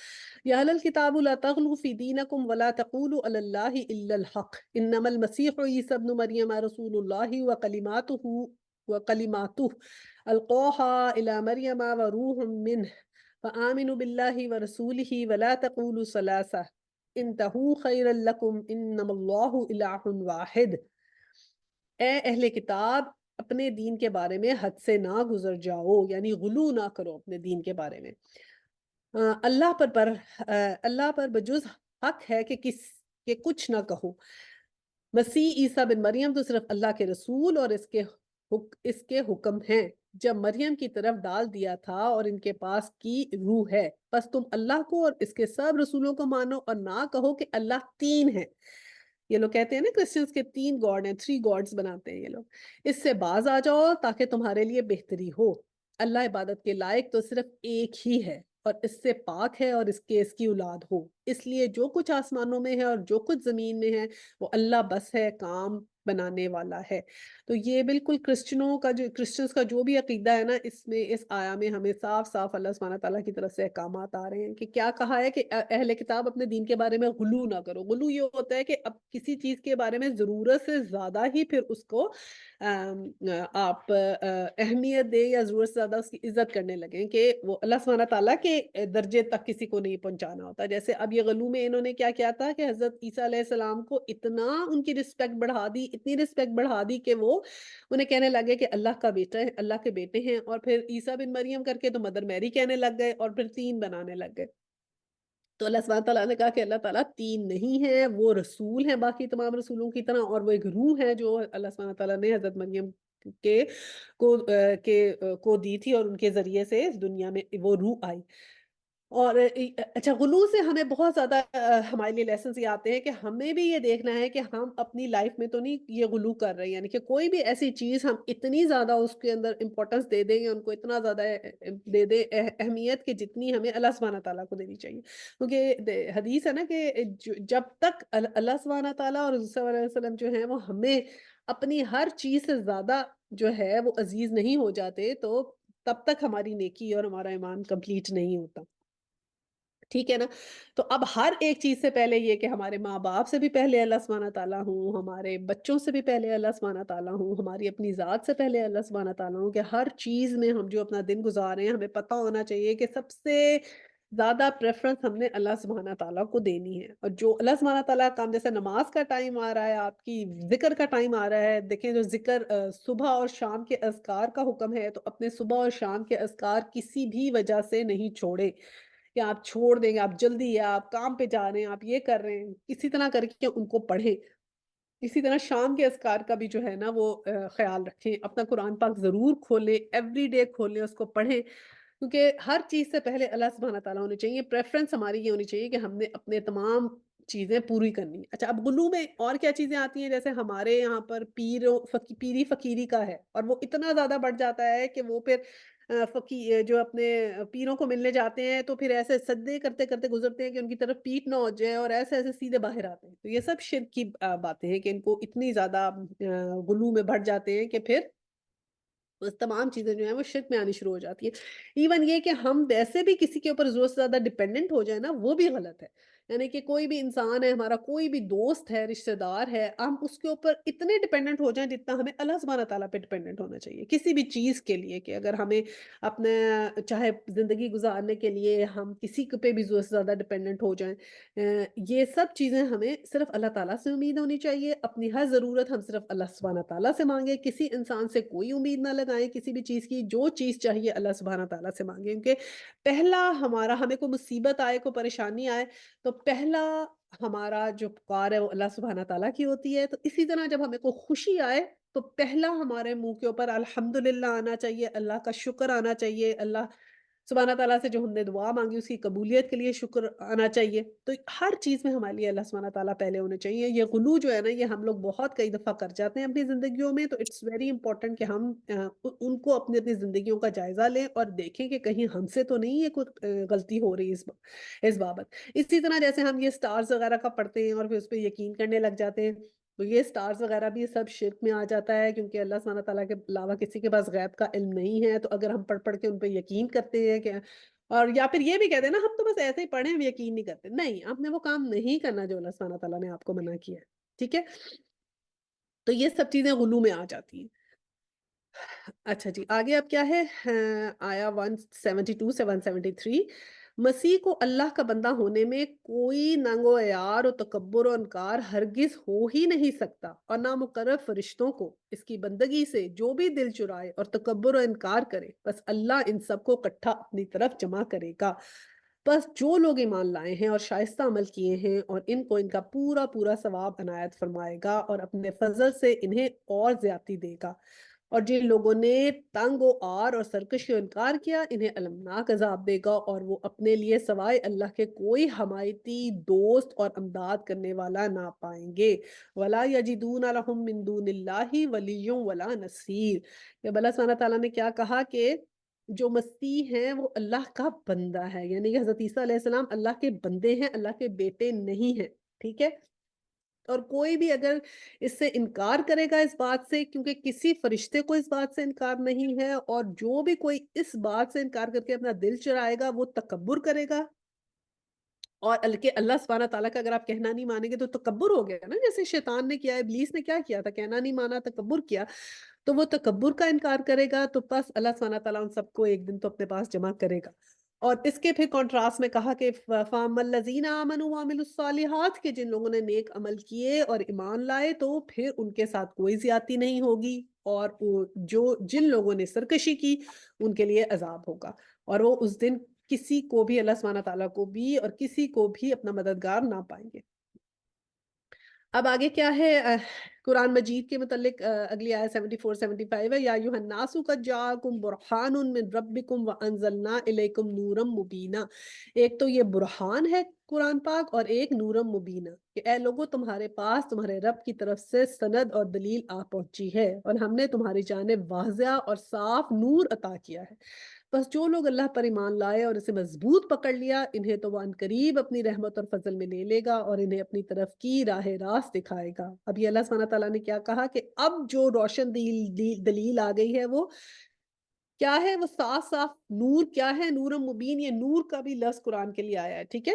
یا اہل الکتاب لا تغلو فی دینکم ولا تقولوا علی اللہ الا الحق انما المسیح عیسی ابن مریم رسول اللہ وکلماتہ القاها الی مریم وروح منہ فآمنوا باللہ ورسولہ ولا تقولوا ثلاثہ انتہوا خیرا لکم انما اللہ الہ واحد۔ اے اہل کتاب، اپنے دین کے بارے میں حد سے نہ گزر جاؤ، یعنی غلو نہ کرو اپنے دین کے بارے میں۔ اللہ پر بجز حق ہے کہ کچھ نہ کہو۔ مسیح عیسیٰ بن مریم تو صرف اللہ کے رسول اور اس کے حکم ہیں، جب مریم کی طرف ڈال دیا تھا، اور ان کے پاس کی روح ہے، بس تم اللہ کو اور اس کے سب رسولوں کو مانو، اور نہ کہو کہ اللہ تین ہے۔ یہ لوگ کہتے ہیں نا کرسچنس کے 3 گاڈ ہیں، 3 گاڈز بناتے ہیں یہ لوگ۔ اس سے باز آ جاؤ تاکہ تمہارے لیے بہتری ہو۔ اللہ عبادت کے لائق تو صرف ایک ہی ہے، اور اس سے پاک ہے، اور اس کی اولاد ہو۔ اس لیے جو کچھ آسمانوں میں ہے اور جو کچھ زمین میں ہے وہ اللہ بس ہے، کام بنانے والا ہے۔ تو یہ بالکل کرسچنس کا جو بھی عقیدہ ہے نا، اس آیا میں ہمیں صاف صاف اللہ سبحانہ تعالیٰ کی طرف سے احکامات آ رہے ہیں کہ کیا کہا ہے کہ اہل کتاب اپنے دین کے بارے میں غلو نہ کرو۔ غلو یہ ہوتا ہے کہ اب کسی چیز کے بارے میں ضرورت سے زیادہ ہی پھر اس کو آپ اہمیت دیں، یا ضرورت سے زیادہ اس کی عزت کرنے لگیں، کہ وہ اللہ سبحانہ تعالیٰ کے درجے تک کسی کو نہیں پہنچانا ہوتا۔ جیسے اب یہ غلو میں انہوں نے کیا کیا تھا کہ حضرت عیسیٰ علیہ السلام کو اتنا ان کی رسپیکٹ بڑھا دی، اتنی رسپیکٹ بڑھا دی کہ وہ انہیں کہنے لگے کہ اللہ کا بیٹا ہے، اللہ کے بیٹے ہیں، اور پھر عیسیٰ بن مریم کر کے تو مدر میری کہنے لگ گئے، اور پھر 3 بنانے لگ گئے۔ تو اللہ سبحانہ تعالیٰ نے کہا کہ اللہ تعالیٰ 3 نہیں ہے، وہ رسول ہیں باقی تمام رسولوں کی طرح، اور وہ ایک روح ہے جو اللہ سبحانہ تعالیٰ نے حضرت مریم کو دی تھی اور ان کے ذریعے سے اس دنیا میں وہ روح آئی۔ اور اچھا، غلو سے ہمیں بہت زیادہ ہمارے لیے لیسنز یہ آتے ہیں کہ ہمیں بھی یہ دیکھنا ہے کہ ہم اپنی لائف میں تو نہیں یہ غلو کر رہے ہیں، یعنی کہ کوئی بھی ایسی چیز ہم اتنی زیادہ اس کے اندر امپورٹنس دے دیں، ان کو اتنا زیادہ دے دیں اہمیت، کہ جتنی ہمیں اللہ سبحانہ تعالیٰ کو دینی چاہیے، کیونکہ حدیث ہے نا کہ جب تک اللہ سبحانہ تعالیٰ اور رسول صلی اللہ علیہ وسلم جو ہیں وہ ہمیں اپنی ہر چیز سے زیادہ جو ہے وہ عزیز نہیں ہو جاتے، تو تب تک ہماری نیکی اور ہمارا ایمان کمپلیٹ نہیں ہوتا۔ ٹھیک ہے نا؟ تو اب ہر ایک چیز سے پہلے یہ کہ ہمارے ماں باپ سے بھی پہلے اللہ سبحانہ تعالیٰ ہوں، ہمارے بچوں سے بھی پہلے اللہ سبحانہ تعالیٰ ہوں، ہماری اپنی ذات سے پہلے اللہ سبحانہ تعالیٰ ہوں، کہ ہر چیز میں ہم جو اپنا دن گزار رہے ہیں ہمیں پتہ ہونا چاہیے کہ سب سے زیادہ پریفرنس ہم نے اللہ سبحانہ تعالیٰ کو دینی ہے، اور جو اللہ سبحانہ تعالیٰ کا کام، جیسے نماز کا ٹائم آ رہا ہے، آپ کی ذکر کا ٹائم آ رہا ہے، دیکھیں جو ذکر صبح اور شام کے اذکار کا حکم ہے، تو اپنے صبح اور شام کے اذکار کسی بھی وجہ سے نہیں چھوڑے، کہ آپ چھوڑ دیں گے، آپ جلدی ہے، آپ کام پہ جا رہے ہیں، آپ یہ کر رہے ہیں، کسی طرح کر کے ان کو پڑھیں۔ اسی طرح شام کے اذکار کا بھی جو ہے نا وہ خیال رکھیں، اپنا قرآن پاک ضرور کھولیں، ایوری ڈے کھولیں، اس کو پڑھیں، کیونکہ ہر چیز سے پہلے اللہ سبحانہ تعالیٰ ہونی چاہیے، پریفرنس ہماری یہ ہونی چاہیے کہ ہم نے اپنے تمام چیزیں پوری کرنی ہیں۔ اچھا، اب غلو میں اور کیا چیزیں آتی ہیں؟ جیسے ہمارے یہاں پر پیری فقیری کا ہے، اور وہ اتنا زیادہ بڑھ جاتا ہے کہ وہ پھر جو اپنے پیروں کو ملنے جاتے ہیں تو پھر ایسے سجدے کرتے کرتے گزرتے ہیں کہ ان کی طرف پیٹ نہ ہو جائے، اور ایسے ایسے سیدھے باہر آتے ہیں، تو یہ سب شرک کی باتیں ہیں کہ ان کو اتنی زیادہ غلو میں بڑھ جاتے ہیں کہ پھر بس تمام چیزیں جو ہیں وہ شرک میں آنی شروع ہو جاتی ہیں۔ ایون یہ کہ ہم ویسے بھی کسی کے اوپر ضرورت سے زیادہ ڈیپینڈنٹ ہو جائے نا، وہ بھی غلط ہے۔ یعنی کہ کوئی بھی انسان ہے ہمارا، کوئی بھی دوست ہے، رشتہ دار ہے، ہم اس کے اوپر اتنے ڈیپینڈنٹ ہو جائیں جتنا ہمیں اللہ سبحانہ تعالیٰ پہ ڈیپینڈنٹ ہونا چاہیے کسی بھی چیز کے لیے، کہ اگر ہمیں اپنے چاہے زندگی گزارنے کے لیے ہم کسی پہ بھی ضرورت سے زیادہ ڈیپینڈنٹ ہو جائیں، یہ سب چیزیں ہمیں صرف اللہ تعالیٰ سے امید ہونی چاہیے، اپنی ہر ضرورت ہم صرف اللہ سبحانہ تعالیٰ سے مانگیں، کسی انسان سے کوئی امید نہ لگائیں کسی بھی چیز کی، جو چیز چاہیے اللہ سبحانہ تعالیٰ سے مانگیں، کیونکہ پہلا ہمارا، ہمیں کوئی مصیبت آئے، کوئی پریشانی آئے، تو پہلا ہمارا جو پکار ہے وہ اللہ سبحانہ تعالیٰ کی ہوتی ہے۔ تو اسی طرح جب ہمیں کوئی خوشی آئے تو پہلا ہمارے منہ کے اوپر الحمدللہ آنا چاہیے، اللہ کا شکر آنا چاہیے، اللہ سبحانہ تعالیٰ سے جو ہم نے دعا مانگی اس کی قبولیت کے لیے شکر آنا چاہیے۔ تو ہر چیز میں ہمارے لیے اللہ سبحانہ تعالیٰ پہلے ہونے چاہیے۔ یہ غلو جو ہے نا، یہ ہم لوگ بہت کئی دفعہ کر جاتے ہیں اپنی زندگیوں میں، تو اٹس ویری امپورٹنٹ کہ ہم ان کو اپنی اپنی زندگیوں کا جائزہ لیں اور دیکھیں کہ کہیں ہم سے تو نہیں یہ کوئی غلطی ہو رہی اس بابت۔ اسی طرح جیسے ہم یہ سٹارز وغیرہ کا پڑھتے ہیں اور پھر اس پہ یقین کرنے لگ جاتے ہیں، تو یہ سٹارز وغیرہ بھی سب شرک میں آ جاتا ہے، کیونکہ اللہ سبحانہ تعالیٰ کے علاوہ کسی کے پاس غیب کا علم نہیں ہے، تو اگر ہم پڑھ پڑھ کے ان پہ یقین کرتے ہیں کہ، اور یا پھر یہ بھی کہتے ہیں نا ہم تو بس ایسے ہی پڑھیں، ہم یقین نہیں کرتے، نہیں، آپ نے وہ کام نہیں کرنا جو اللہ سبحانہ تعالیٰ نے آپ کو منع کیا ہے، ٹھیک ہے؟ تو یہ سب چیزیں غلو میں آ جاتی ہیں۔ اچھا جی، آگے اب کیا ہے؟ آیا 172 سے 173، مسیح کو اللہ کا بندہ ہونے میں کوئی ننگ و عیار و تکبر و انکار ہرگز ہو ہی نہیں سکتا، اور نہ مقرب فرشتوں کو اس کی بندگی سے جو بھی دل چرائے اور تکبر و انکار کرے، بس اللہ ان سب کو اکٹھا اپنی طرف جمع کرے گا۔ بس جو لوگ ایمان لائے ہیں اور شائستہ عمل کیے ہیں، اور ان کو ان کا پورا پورا ثواب عنایت فرمائے گا، اور اپنے فضل سے انہیں اور زیادتی دے گا۔ اور جن لوگوں نے تنگ و آر اور سرکشی و انکار کیا، انہیں المناک عذاب دے گا، اور وہ اپنے لیے سوائے اللہ کے کوئی حمایتی دوست اور امداد کرنے والا نہ پائیں گے۔ وَلَا يَجِدُونَ لَهُم مِّن دُونِ اللَّهِ وَلِيٌّ وَلَا نَصِيرٌ۔ کہ اللہ سبحانہ تعالیٰ نے کیا کہا کہ جو مسیح ہیں وہ اللہ کا بندہ ہے، یعنی کہ حضرت عیسیٰ علیہ السلام اللہ کے بندے ہیں، اللہ کے بیٹے نہیں ہیں، ٹھیک ہے؟ اور کوئی بھی اگر اس سے انکار کرے گا اس بات سے، کیونکہ کسی فرشتے کو اس بات سے انکار نہیں ہے، اور جو بھی کوئی اس بات سے انکار کر کے اپنا دل چرائے گا وہ تکبر کرے گا، اور اللہ سبحانہ تعالیٰ کا اگر آپ کہنا نہیں مانیں گے تو تکبر ہو گیا نا، جیسے شیطان نے کیا، ابلیس نے کیا کیا تھا، کہنا نہیں مانا، تکبر کیا، تو وہ تکبر کا انکار کرے گا، تو بس اللہ سبحانہ تعالیٰ ان سب کو ایک دن تو اپنے پاس جمع کرے گا۔ اور اس کے پھر کنٹراسٹ میں کہا کہ فَأَمَّا الَّذِينَ آمَنُوا وَعَمِلُوا الصَّالِحَاتِ، کہ جن لوگوں نے نیک عمل کیے اور ایمان لائے تو پھر ان کے ساتھ کوئی زیادتی نہیں ہوگی، اور جن لوگوں نے سرکشی کی ان کے لیے عذاب ہوگا، اور وہ اس دن کسی کو بھی، اللہ سبحانہ تعالیٰ کو بھی اور کسی کو بھی اپنا مددگار نہ پائیں گے۔ اب آگے کیا ہے قرآن مجید کے متعلق اگلی آیت 74 75 ہے، یا ایھا الناس قد جاءکم برہان من ربکم وانزلنا الیکم نورا مبینا۔ ایک تو یہ برہان ہے قرآن پاک، اور ایک نورم مبینہ، کہ اے لوگو تمہارے پاس تمہارے رب کی طرف سے سند اور دلیل آ پہنچی ہے، اور ہم نے تمہاری جانب واضح اور صاف نور عطا کیا ہے۔ بس جو لوگ اللہ پر ایمان لائے اور اسے مضبوط پکڑ لیا، انہیں تو وہ عنقریب اپنی رحمت اور فضل میں لے لے گا، اور انہیں اپنی طرف کی راہ راست دکھائے گا۔ اب یہ اللہ سبحانہ تعالیٰ نے کیا کہا کہ اب جو روشن دلیل آ گئی ہے، وہ کیا ہے؟ وہ صاف صاف نور کیا ہے؟ نور مبین، یہ نور کا بھی لفظ قرآن کے لیے آیا ہے، ٹھیک ہے؟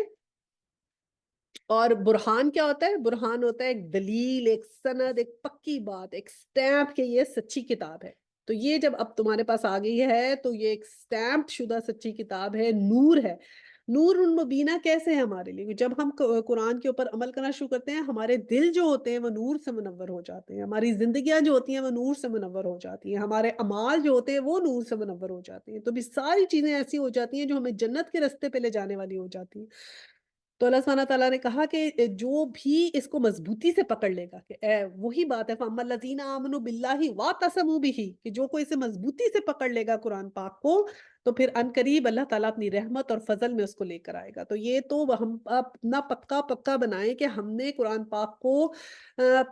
اور برہان کیا ہوتا ہے؟ برہان ہوتا ہے ایک دلیل، ایک سند، ایک پکی بات، ایک سٹیمپ کہ یہ سچی کتاب ہے۔ تو یہ جب اب تمہارے پاس آ گئی ہے تو یہ ایک سٹیمپ شدہ سچی کتاب ہے، نور ہے۔ نور مبینہ کیسے ہے ہمارے لیے؟ جب ہم قرآن کے اوپر عمل کرنا شروع کرتے ہیں، ہمارے دل جو ہوتے ہیں وہ نور سے منور ہو جاتے ہیں، ہماری زندگیاں جو ہوتی ہیں وہ نور سے منور ہو جاتی ہیں، ہمارے اعمال جو ہوتے ہیں وہ نور سے منور ہو جاتے ہیں، تو بھی ساری چیزیں ایسی ہو جاتی ہیں جو ہمیں جنت کے راستے پہ لے جانے والی ہو جاتی ہیں۔ تو اللہ سبحانہ تعالیٰ نے کہا کہ جو بھی اس کو مضبوطی سے پکڑ لے گا، کہ وہی بات ہے فَأَمَّا الَّذِينَ آمَنُوا بِاللَّهِ وَاعْتَصَمُوا بِهِ، کہ جو کوئی اسے مضبوطی سے پکڑ لے گا قرآن پاک کو، تو پھر عنقریب اللہ تعالیٰ اپنی رحمت اور فضل میں اس کو لے کر آئے گا۔ تو یہ تو ہم اپنا پکا بنائیں کہ ہم نے قرآن پاک کو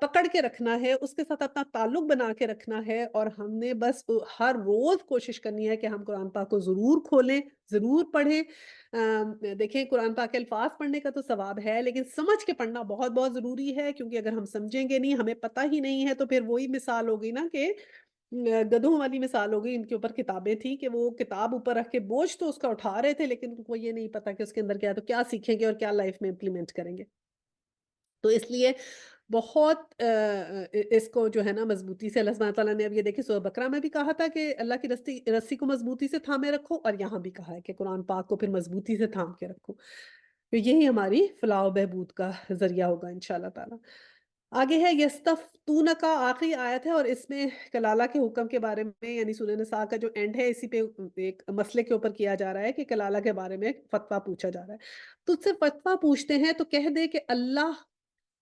پکڑ کے رکھنا ہے، اس کے ساتھ اپنا تعلق بنا کے رکھنا ہے، اور ہم نے بس ہر روز کوشش کرنی ہے کہ ہم قرآن پاک کو ضرور کھولیں، ضرور پڑھیں۔ دیکھیں قرآن پاک کے الفاظ پڑھنے کا تو ثواب ہے، لیکن سمجھ کے پڑھنا بہت بہت ضروری ہے، کیونکہ اگر ہم سمجھیں گے نہیں، ہمیں پتہ ہی نہیں ہے، تو پھر وہی مثال ہو گئی نا کہ گدھوں والی مثال ہو گئی، ان کے اوپر کتابیں تھیں کہ وہ کتاب اوپر رکھ کے بوجھ تو اس کا اٹھا رہے تھے، لیکن ان کو یہ نہیں پتا کہ اس کے اندر کیا ہے، تو کیا سیکھیں گے اور کیا لائف میں امپلیمنٹ کریں گے۔ تو اس لیے بہت اس کو جو ہے نا مضبوطی سے اللہ سبحانہ تعالیٰ نے، اب یہ دیکھیں سورہ بقرہ میں بھی کہا تھا کہ اللہ کی رسی کو مضبوطی سے تھامے رکھو، اور یہاں بھی کہا ہے کہ قرآن پاک کو پھر مضبوطی سے تھام کے رکھو، تو یہی ہماری فلاح و بہبود کا ذریعہ ہوگا انشاءاللہ تعالیٰ۔ آگے ہے یستفتون کا آخری آیت ہے، اور اس میں کلالہ کے حکم کے بارے میں، یعنی سورہ نساء کا جو اینڈ ہے، اسی پہ ایک مسئلے کے اوپر کیا جا رہا ہے کہ کلالہ کے بارے میں فتویٰ پوچھا جا رہا ہے۔ تجھ سے فتویٰ پوچھتے ہیں تو کہہ دے کہ اللہ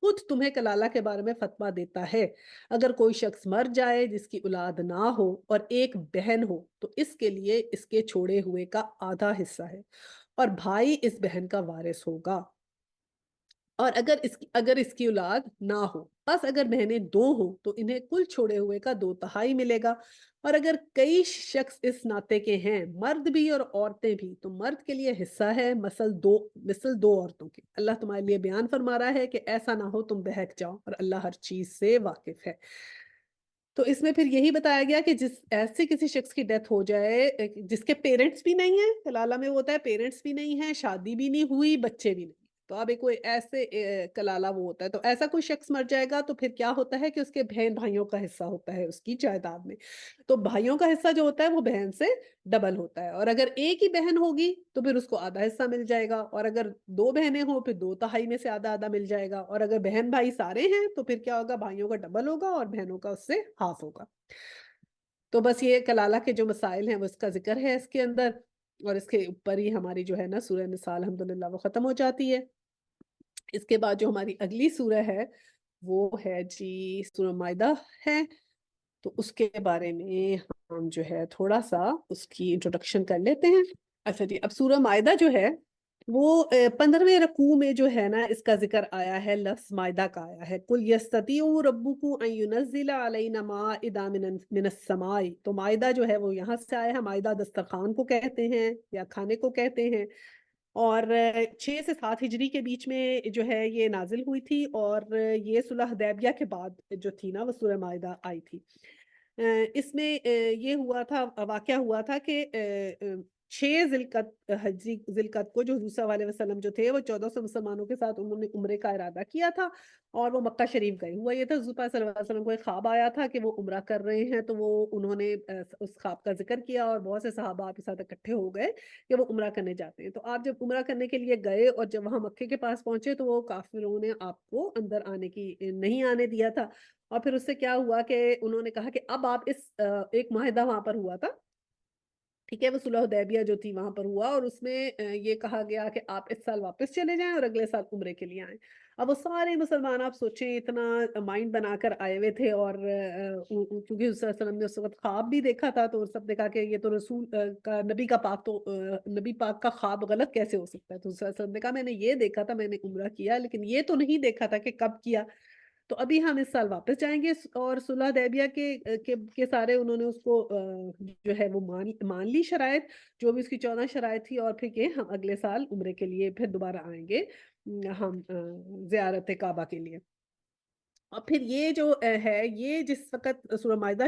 خود تمہیں کلالہ کے بارے میں فتویٰ دیتا ہے۔ اگر کوئی شخص مر جائے جس کی اولاد نہ ہو اور ایک بہن ہو، تو اس کے لیے اس کے چھوڑے ہوئے کا آدھا حصہ ہے، اور بھائی اس بہن کا وارث ہوگا، اور اگر اس کی اولاد نہ ہو، بس اگر بہنیں دو ہوں تو انہیں کل چھوڑے ہوئے کا 2/3 ملے گا، اور اگر کئی شخص اس ناطے کے ہیں، مرد بھی اور عورتیں بھی، تو مرد کے لیے حصہ ہے مثل دو عورتوں کے۔ اللہ تمہارے لیے بیان فرما رہا ہے کہ ایسا نہ ہو تم بہک جاؤ، اور اللہ ہر چیز سے واقف ہے۔ تو اس میں پھر یہی بتایا گیا کہ جس ایسے کسی شخص کی ڈیتھ ہو جائے جس کے پیرنٹس بھی نہیں ہیں، کلالہ میں ہوتا ہے پیرنٹس بھی نہیں ہیں، شادی بھی نہیں ہوئی، بچے بھی نہیں، تو اب ایک کوئی ایسے کلالہ وہ ہوتا ہے، تو ایسا کوئی شخص مر جائے گا تو پھر کیا ہوتا ہے کہ اس کے بہن بھائیوں کا حصہ ہوتا ہے اس کی جائیداد میں، تو بھائیوں کا حصہ جو ہوتا ہے وہ بہن سے ڈبل ہوتا ہے، اور اگر ایک ہی بہن ہوگی تو پھر اس کو آدھا حصہ مل جائے گا، اور اگر دو بہنیں ہوں پھر 2/3 میں سے آدھا آدھا مل جائے گا، اور اگر بہن بھائی سارے ہیں تو پھر کیا ہوگا، بھائیوں کا ڈبل ہوگا اور بہنوں کا اس سے ہاف ہوگا۔ تو بس یہ کلالہ کے جو مسائل ہیں وہ اس کا ذکر ہے اس کے اندر، اور اس کے اوپر ہی ہماری جو ہے نا سورہ نساء الحمدللہ وہ ختم ہو جاتی ہے۔ اس کے بعد جو ہماری اگلی سورہ ہے وہ ہے جی سورہ مائدہ ہے، تو اس کے بارے میں ہم جو ہے تھوڑا سا اس کی انٹروڈکشن کر لیتے ہیں۔ اچھا جی، اب سورہ مائدہ جو ہے وہ 15ویں رکوع میں جو ہے نا اس کا ذکر آیا ہے، لفظ مائدہ کا آیا ہے، قُلْ يَسْتَطِيعُ رَبُّكُمْ أَن يُنَزِّلَ عَلَيْنَا مَائِدَةً مِّنَ السَّمَاءِ، تو مائدہ جو ہے وہ یہاں سے آیا ہے، مائدہ دسترخوان کو کہتے ہیں یا کھانے کو کہتے ہیں، اور 6 سے 7 ہجری کے بیچ میں جو ہے یہ نازل ہوئی تھی، اور یہ صلح حدیبیہ کے بعد جو تھی نا وہ سورہ مائدہ آئی تھی۔ اس میں یہ ہوا تھا، واقعہ ہوا تھا کہ 6 ذی القعدہ کو جو حضور صلی اللہ علیہ وسلم جو تھے وہ 1400 مسلمانوں کے ساتھ انہوں نے عمرے کا ارادہ کیا تھا، اور وہ مکہ شریف گئے۔ ہوا یہ تھا حضور پاک صلی اللہ علیہ وسلم کو ایک خواب آیا تھا کہ وہ عمرہ کر رہے ہیں، تو انہوں نے اس خواب کا ذکر کیا، اور بہت سے صحابہ آپ کے ساتھ اکٹھے ہو گئے کہ وہ عمرہ کرنے جاتے ہیں۔ تو آپ جب عمرہ کرنے کے لیے گئے اور جب وہاں مکے کے پاس پہنچے تو وہ کافروں نے آپ کو اندر آنے کی نہیں آنے دیا تھا، اور پھر اس سے کیا ہوا کہ انہوں نے کہا کہ اب آپ اس ایک معاہدہ وہاں پر ہوا تھا ٹھیک ہے، وہ صلح حدیبیہ جو تھی وہاں پر ہوا، اور اس میں یہ کہا گیا کہ آپ اس سال واپس چلے جائیں اور اگلے سال عمرے کے لیے آئیں۔ اب وہ سارے مسلمان آپ سوچیں اتنا مائنڈ بنا کر آئے ہوئے تھے، اور کیونکہ اس صلی اللہ علیہ وسلم نے اس وقت خواب بھی دیکھا تھا، تو سب نے کہا کہ یہ تو رسول کا نبی کا پاک تو نبی پاک کا خواب غلط کیسے ہو سکتا ہے؟ تو صلی اللہ علیہ وسلم نے کہا میں نے یہ دیکھا تھا، میں نے عمرہ کیا، لیکن یہ تو نہیں دیکھا تھا کہ کب کیا۔ تو ابھی ہم اس سال واپس جائیں گے، اور صلح حدیبیہ کے سارے انہوں نے اس کو جو ہے وہ مان لی شرائط، جو بھی اس کی 14 شرائط تھی، اور پھر کہ ہم اگلے سال عمرے کے لیے پھر دوبارہ آئیں گے، ہم زیارت کعبہ کے لیے۔ اور پھر یہ جو ہے، یہ جس وقت سورہ مائدہ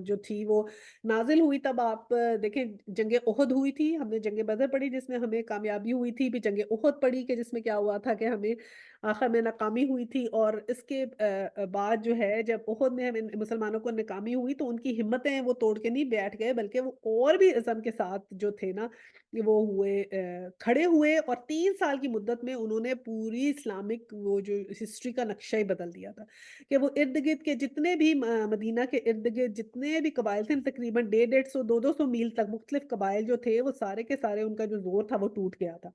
جو تھی وہ نازل ہوئی، تب آپ دیکھیں جنگ احد ہوئی تھی، ہم نے جنگ بدر پڑھی جس میں ہمیں کامیابی ہوئی تھی، پھر جنگ احد پڑھی کہ جس میں کیا ہوا تھا کہ ہمیں آخر میں ناکامی ہوئی تھی، اور اس کے بعد جو ہے جب احد میں ہمیں مسلمانوں کو ناکامی ہوئی تو ان کی ہمتیں وہ توڑ کے نہیں بیٹھ گئے، بلکہ وہ اور بھی عزم کے ساتھ جو تھے نا وہ ہوئے، کھڑے ہوئے، اور 3 سال کی مدت میں انہوں نے پوری اسلامک وہ جو ہسٹری کا نقشہ ہی بدل دیا تھا، کہ وہ ارد گرد کے جتنے بھی مدینہ کے ارد گرد جتنے بھی قبائل تھے، تقریباً 150 200 میل تک مختلف قبائل جو تھے وہ سارے کے سارے ان کا جو زور تھا وہ ٹوٹ گیا تھا۔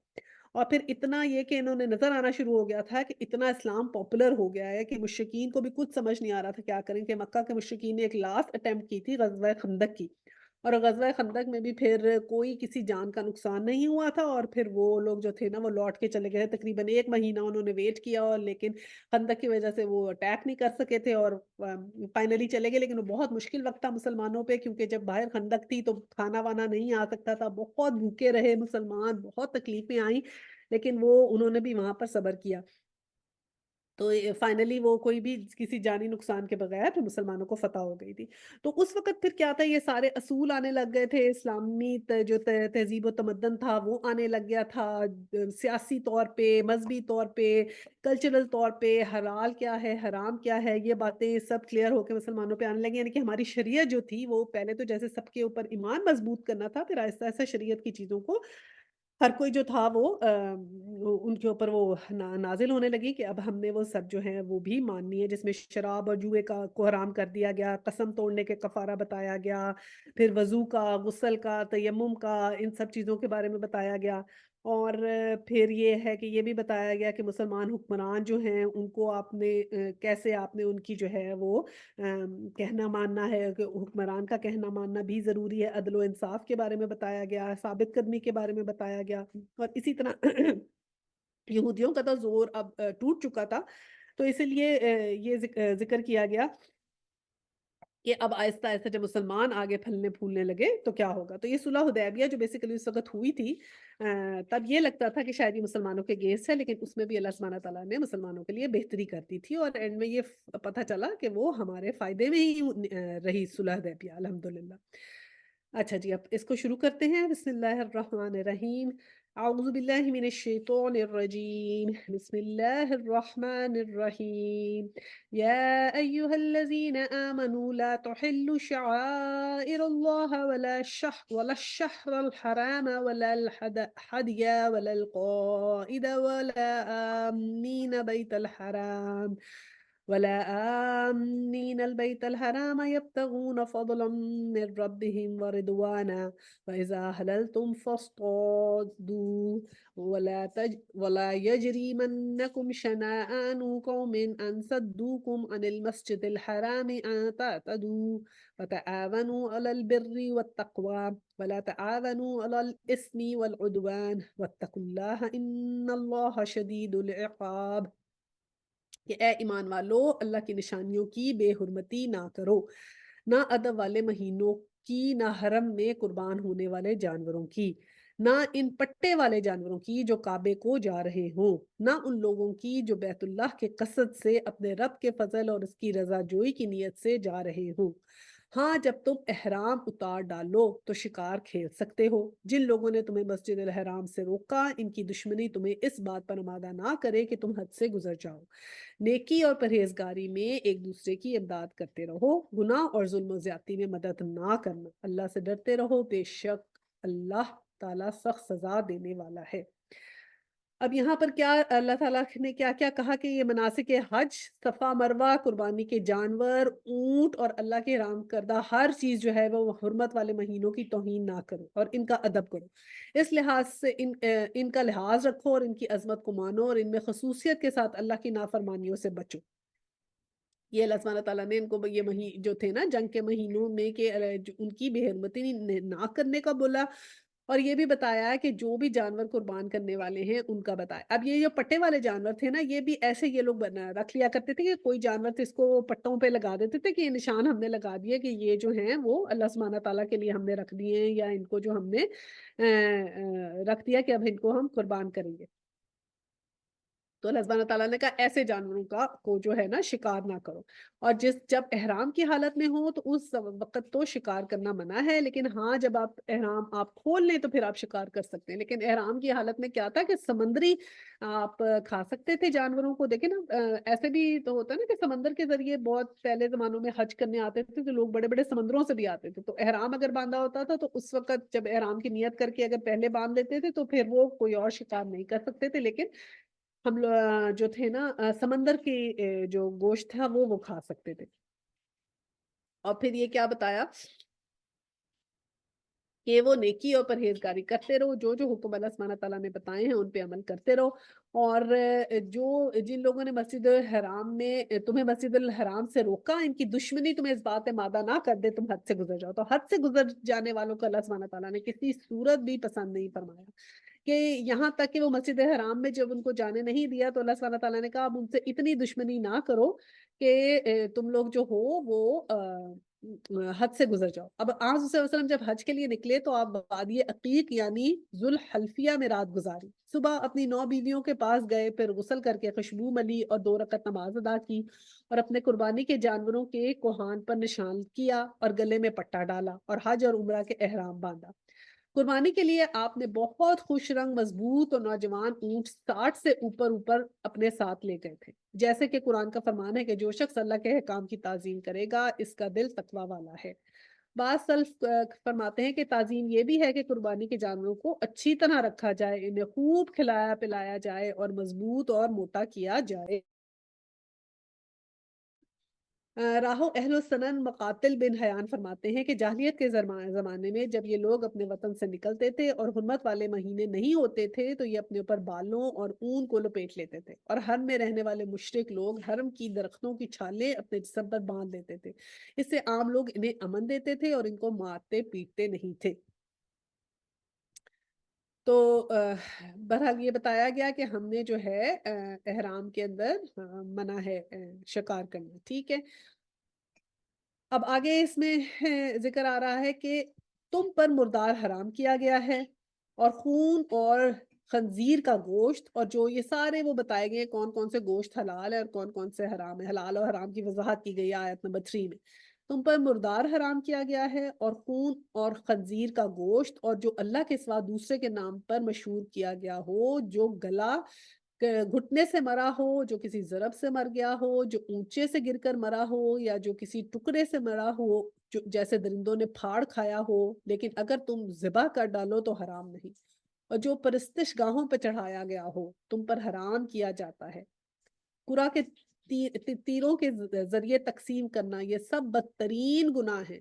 اور پھر اتنا یہ کہ انہوں نے نظر آنا شروع ہو گیا تھا کہ اتنا اسلام پاپولر ہو گیا ہے کہ مشرکین کو بھی کچھ سمجھ نہیں آ رہا تھا کیا کریں، کہ مکہ کے مشرکین نے ایک لاسٹ اٹیمپٹ کی تھی غزوہ خندق کی، اور غزوہ خندق میں بھی پھر کوئی کسی جان کا نقصان نہیں ہوا تھا، اور پھر وہ لوگ جو تھے نا وہ لوٹ کے چلے گئے، تقریباً 1 مہینہ انہوں نے ویٹ کیا، اور لیکن خندق کی وجہ سے وہ اٹیک نہیں کر سکے تھے، اور فائنلی چلے گئے، لیکن وہ بہت مشکل وقت تھا مسلمانوں پہ، کیونکہ جب باہر خندق تھی تو کھانا وانا نہیں آ سکتا تھا، بہت بھوکے رہے مسلمان، بہت تکلیفیں آئیں، لیکن وہ انہوں نے بھی وہاں پر صبر کیا۔ تو فائنلی وہ کوئی بھی کسی جانی نقصان کے بغیر پھر مسلمانوں کو فتح ہو گئی تھی۔ تو اس وقت پھر کیا تھا، یہ سارے اصول آنے لگ گئے تھے، اسلامی جو تہذیب و تمدن تھا وہ آنے لگ گیا تھا، سیاسی طور پہ، مذہبی طور پہ، کلچرل طور پہ، حلال کیا ہے حرام کیا ہے، یہ باتیں سب کلیئر ہو کے مسلمانوں پہ آنے لگی، یعنی کہ ہماری شریعت جو تھی وہ پہلے تو جیسے سب کے اوپر ایمان مضبوط کرنا تھا، پھر آہستہ آہستہ شریعت کی چیزوں کو ہر کوئی جو تھا وہ ان کے اوپر وہ نازل ہونے لگی، کہ اب ہم نے وہ سب جو ہے وہ بھی ماننی ہے، جس میں شراب اور جوئے کو حرام کر دیا گیا، قسم توڑنے کے کفارہ بتایا گیا، پھر وضو کا، غسل کا، تیمم کا، ان سب چیزوں کے بارے میں بتایا گیا، اور پھر یہ ہے کہ یہ بھی بتایا گیا کہ مسلمان حکمران جو ہیں ان کو آپ نے کیسے آپ نے ان کی جو ہے وہ کہنا ماننا ہے، کہ حکمران کا کہنا ماننا بھی ضروری ہے، عدل و انصاف کے بارے میں بتایا گیا، ثابت قدمی کے بارے میں بتایا گیا، اور اسی طرح یہودیوں کا تو زور اب ٹوٹ چکا تھا، تو اسی لیے یہ ذکر کیا گیا کہ اب آہستہ آہستہ جب مسلمان آگے پھلنے پھولنے لگے تو کیا ہوگا۔ تو یہ صلح حدیبیہ جو بیسیکلی اس وقت ہوئی تھی، تب یہ لگتا تھا کہ شاید یہ مسلمانوں کے اگینسٹ ہے، لیکن اس میں بھی اللہ سبحانہ تعالیٰ نے مسلمانوں کے لیے بہتری کر دی تھی، اور اینڈ میں یہ پتہ چلا کہ وہ ہمارے فائدے میں ہی رہی صلح حدیبیہ، الحمدللہ۔ اچھا جی، اب اس کو شروع کرتے ہیں۔ بسم اللہ الرحمن الرحیم، اعوذ باللہ من الشیطان الرجیم، بسم اللہ الرحمن الرحیم، یا ایہا الذین آمنوا لا تحلوا شعائر اللہ ولا الشہر الحرام ولا الحدی ولا القائد ولا آمین بیت الحرام البيت الحرام يبتغون فضلا من ربهم ورضوانا وإذا حللتم فاصطادوا ولا يجرمنكم شنآن قوم أن صدوكم عن المسجد الحرام أن تعتدوا وتعاونوا على البر والتقوى ولا تعاونوا على الإثم والعدوان واتقوا الله إن الله شديد العقاب۔ کہ اے ایمان والو، اللہ کی نشانیوں کی بے حرمتی نہ کرو، نہ ادب والے مہینوں کی، نہ حرم میں قربان ہونے والے جانوروں کی، نہ ان پٹے والے جانوروں کی جو کعبے کو جا رہے ہوں، نہ ان لوگوں کی جو بیت اللہ کے قصد سے اپنے رب کے فضل اور اس کی رضا جوئی کی نیت سے جا رہے ہوں۔ ہاں، جب تم احرام اتار ڈالو تو شکار کھیل سکتے ہو۔ جن لوگوں نے تمہیں مسجد الحرام سے روکا، ان کی دشمنی تمہیں اس بات پر آمادہ نہ کرے کہ تم حد سے گزر جاؤ۔ نیکی اور پرہیزگاری میں ایک دوسرے کی امداد کرتے رہو، گناہ اور ظلم و زیادتی میں مدد نہ کرنا، اللہ سے ڈرتے رہو، بے شک اللہ تعالیٰ سخت سزا دینے والا ہے۔ اب یہاں پر کیا اللہ تعالیٰ نے کیا کیا کہا کہ یہ مناسک حج، صفا مروہ، قربانی کے جانور، اونٹ اور اللہ کے حرام کردہ ہر چیز جو ہے وہ حرمت والے مہینوں کی توہین نہ کرو اور ان کا ادب کرو، اس لحاظ سے ان کا لحاظ رکھو اور ان کی عظمت کو مانو اور ان میں خصوصیت کے ساتھ اللہ کی نافرمانیوں سے بچو۔ یہ اللہ سبحانہ تعالیٰ نے ان کو یہ جو تھے نا جنگ کے مہینوں میں کہ ان کی بے حرمتی نہ کرنے کا بولا، اور یہ بھی بتایا ہے کہ جو بھی جانور قربان کرنے والے ہیں ان کا بتایا۔ اب یہ جو پٹے والے جانور تھے نا، یہ بھی ایسے یہ لوگ رکھ لیا کرتے تھے کہ کوئی جانور تھے اس کو پٹوں پہ لگا دیتے تھے کہ یہ نشان ہم نے لگا دیے کہ یہ جو ہیں وہ اللہ سبحانہ تعالیٰ کے لیے ہم نے رکھ دیے ہیں، یا ان کو جو ہم نے رکھ دیا کہ اب ان کو ہم قربان کریں گے۔ تو اللہ سبحانہ تعالیٰ نے کہا ایسے جانوروں کو جو ہے نا شکار نہ کرو، اور جب احرام کی حالت میں ہو تو اس وقت تو شکار کرنا منع ہے، لیکن ہاں جب آپ احرام آپ کھول لیں تو پھر آپ شکار کر سکتے ہیں۔ لیکن احرام کی حالت میں کیا تھا کہ سمندری آپ کھا سکتے تھے جانوروں کو، دیکھیں نا ایسے بھی تو ہوتا ہے نا کہ سمندر کے ذریعے بہت پہلے زمانوں میں حج کرنے آتے تھے تو لوگ بڑے بڑے سمندروں سے بھی آتے تھے، تو احرام اگر باندھا ہوتا تھا تو اس وقت جب احرام کی نیت کر کے اگر پہلے باندھ لیتے تھے تو پھر وہ کوئی اور شکار نہیں کر سکتے تھے، لیکن ہم لوگ جو تھے نا سمندر کی جو گوشت تھا وہ کھا سکتے تھے۔ اور پھر یہ کیا بتایا کہ وہ نیکی اور پرہیزگاری کرتے رہو، جو جو حکم اللہ سبحانہ تعالیٰ نے بتائے ہیں ان پہ عمل کرتے رہو، اور جن لوگوں نے مسجد الحرام میں تمہیں مسجد الحرام سے روکا، ان کی دشمنی تمہیں اس بات مادہ نہ کر دے تم حد سے گزر جاؤ، تو حد سے گزر جانے والوں کو اللہ سبحانہ تعالیٰ نے کسی صورت بھی پسند نہیں فرمایا، کہ یہاں تک کہ وہ مسجد حرام میں جب ان کو جانے نہیں دیا تو اللہ سبحانہ تعالیٰ نے کہا اب ان سے اتنی دشمنی نہ کرو کہ تم لوگ جو ہو وہ حد سے گزر جاؤ۔ اب آج صلی اللہ علیہ وسلم جب حج کے لیے نکلے تو آپ وادی عقیق یعنی ذوالحلیفہ میں رات گزاری، صبح اپنی 9 بیویوں کے پاس گئے، پھر غسل کر کے خوشبو ملی اور 2 رکعت نماز ادا کی، اور اپنے قربانی کے جانوروں کے کوہان پر نشان کیا اور گلے میں پٹا ڈالا اور حج اور عمرہ کے احرام باندھا۔ قربانی کے لیے آپ نے بہت خوش رنگ مضبوط اور نوجوان اونٹ 60 سے اوپر اپنے ساتھ لے گئے تھے، جیسے کہ قرآن کا فرمان ہے کہ جو شخص اللہ کے احکام کی تعظیم کرے گا اس کا دل تقوی والا ہے۔ بعض سلف فرماتے ہیں کہ تعظیم یہ بھی ہے کہ قربانی کے جانوروں کو اچھی طرح رکھا جائے، انہیں خوب کھلایا پلایا جائے اور مضبوط اور موٹا کیا جائے۔ راہو اہل السنن مقاتل بن حیان فرماتے ہیں کہ جاہلیت کے زمانے میں جب یہ لوگ اپنے وطن سے نکلتے تھے اور حرمت والے مہینے نہیں ہوتے تھے تو یہ اپنے اوپر بالوں اور اون کو لپیٹ لیتے تھے، اور حرم میں رہنے والے مشرک لوگ حرم کی درختوں کی چھالیں اپنے جسم پر باندھ لیتے تھے، اس سے عام لوگ انہیں امن دیتے تھے اور ان کو مارتے پیٹتے نہیں تھے۔ تو بہرحال یہ بتایا گیا کہ ہم نے جو ہے احرام کے اندر منع ہے شکار کرنا، ٹھیک ہے۔ اب آگے اس میں ذکر آ رہا ہے کہ تم پر مردار حرام کیا گیا ہے، اور خون اور خنزیر کا گوشت، اور جو یہ سارے وہ بتائے گئے کون کون سے گوشت حلال ہے اور کون کون سے حرام ہے، حلال اور حرام کی وضاحت کی گئی ہے آیت نمبر 3 میں۔ تم پر مردار حرام کیا گیا ہے اور خون اور خنزیر کا گوشت، اور جو اللہ کے سوا دوسرے کے نام پر مشہور کیا گیا ہو، جو گلا گھٹنے سے مرا ہو، جو کسی ضرب سے مر گیا ہو، جو اونچے سے گر کر مرا ہو، یا جو کسی ٹکڑے سے مرا ہو جو جیسے درندوں نے پھاڑ کھایا ہو، لیکن اگر تم ذبح کر ڈالو تو حرام نہیں، اور جو پرستش گاہوں پہ چڑھایا گیا ہو تم پر حرام کیا جاتا ہے۔ قرآن کے تیروں کے ذریعے تقسیم کرنا، یہ سب بدترین گناہ ہیں۔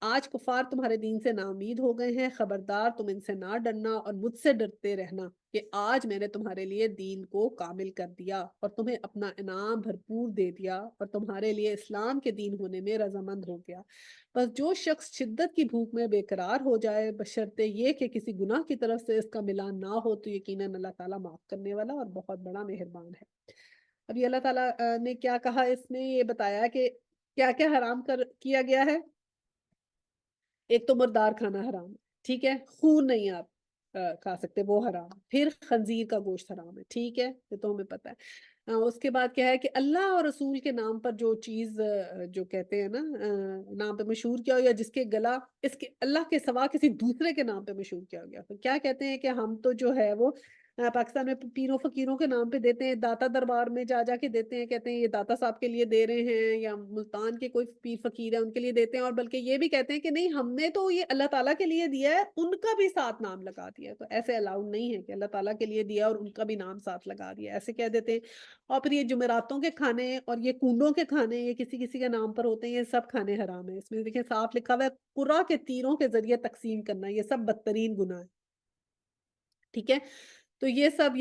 آج کفار تمہارے دین سے ناامید ہو گئے ہیں، خبردار تم ان سے نہ ڈرنا اور مجھ سے ڈرتے رہنا کہ آج میں نے تمہارے لیے دین کو کامل کر دیا اور تمہیں اپنا انعام بھرپور دے دیا اور تمہارے لیے اسلام کے دین ہونے میں رضامند ہو گیا۔ بس جو شخص شدت کی بھوک میں بے قرار ہو جائے بشرطے یہ کہ کسی گناہ کی طرف سے اس کا ملان نہ ہو، تو یقیناً اللہ تعالیٰ معاف کرنے والا اور بہت بڑا مہربان ہے۔ اب یہ اللہ تعالیٰ نے کیا کہا، اس میں یہ بتایا کہ کیا کیا حرام کیا گیا ہے۔ ایک تو مردار کھانا حرام ہے، ٹھیک ہے، خون نہیں آپ کھا سکتے، وہ حرام ہے۔ پھر خنزیر کا گوشت حرام ہے، ٹھیک ہے، یہ تو ہمیں پتہ ہے۔ اس کے بعد کیا ہے کہ اللہ اور رسول کے نام پر جو چیز جو کہتے ہیں نا نام پہ مشہور کیا ہو، یا جس کے گلا اس کے اللہ کے سوا کسی دوسرے کے نام پہ مشہور کیا ہو گیا، تو کیا کہتے ہیں کہ ہم تو جو ہے وہ پاکستان میں پیروں فقیروں کے نام پہ دیتے ہیں، داتا دربار میں جا جا کے دیتے ہیں، کہتے ہیں یہ داتا صاحب کے لیے دے رہے ہیں، یا ملتان کے کوئی پیر فقیر ہے ان کے لیے دیتے ہیں، اور بلکہ یہ بھی کہتے ہیں کہ نہیں ہم نے تو یہ اللہ تعالیٰ کے لیے دیا ہے، ان کا بھی ساتھ نام لگا دیا ہے۔ تو ایسے الاؤڈ نہیں ہے کہ اللہ تعالیٰ کے لیے دیا اور ان کا بھی نام ساتھ لگا دیا، ایسے کہہ دیتے ہیں۔ اور پھر یہ جمعراتوں کے کھانے اور یہ کنڈوں کے کھانے، یہ کسی کسی کے نام پر ہوتے ہیں، یہ سب کھانے حرام ہیں۔ اس میں دیکھیں صاف لکھا ہوا ہے، قرا کے تیروں کے ذریعے تقسیم کرنا، یہ سب بدترین گناہ ہے، ٹھیک ہے؟ تو یہ سب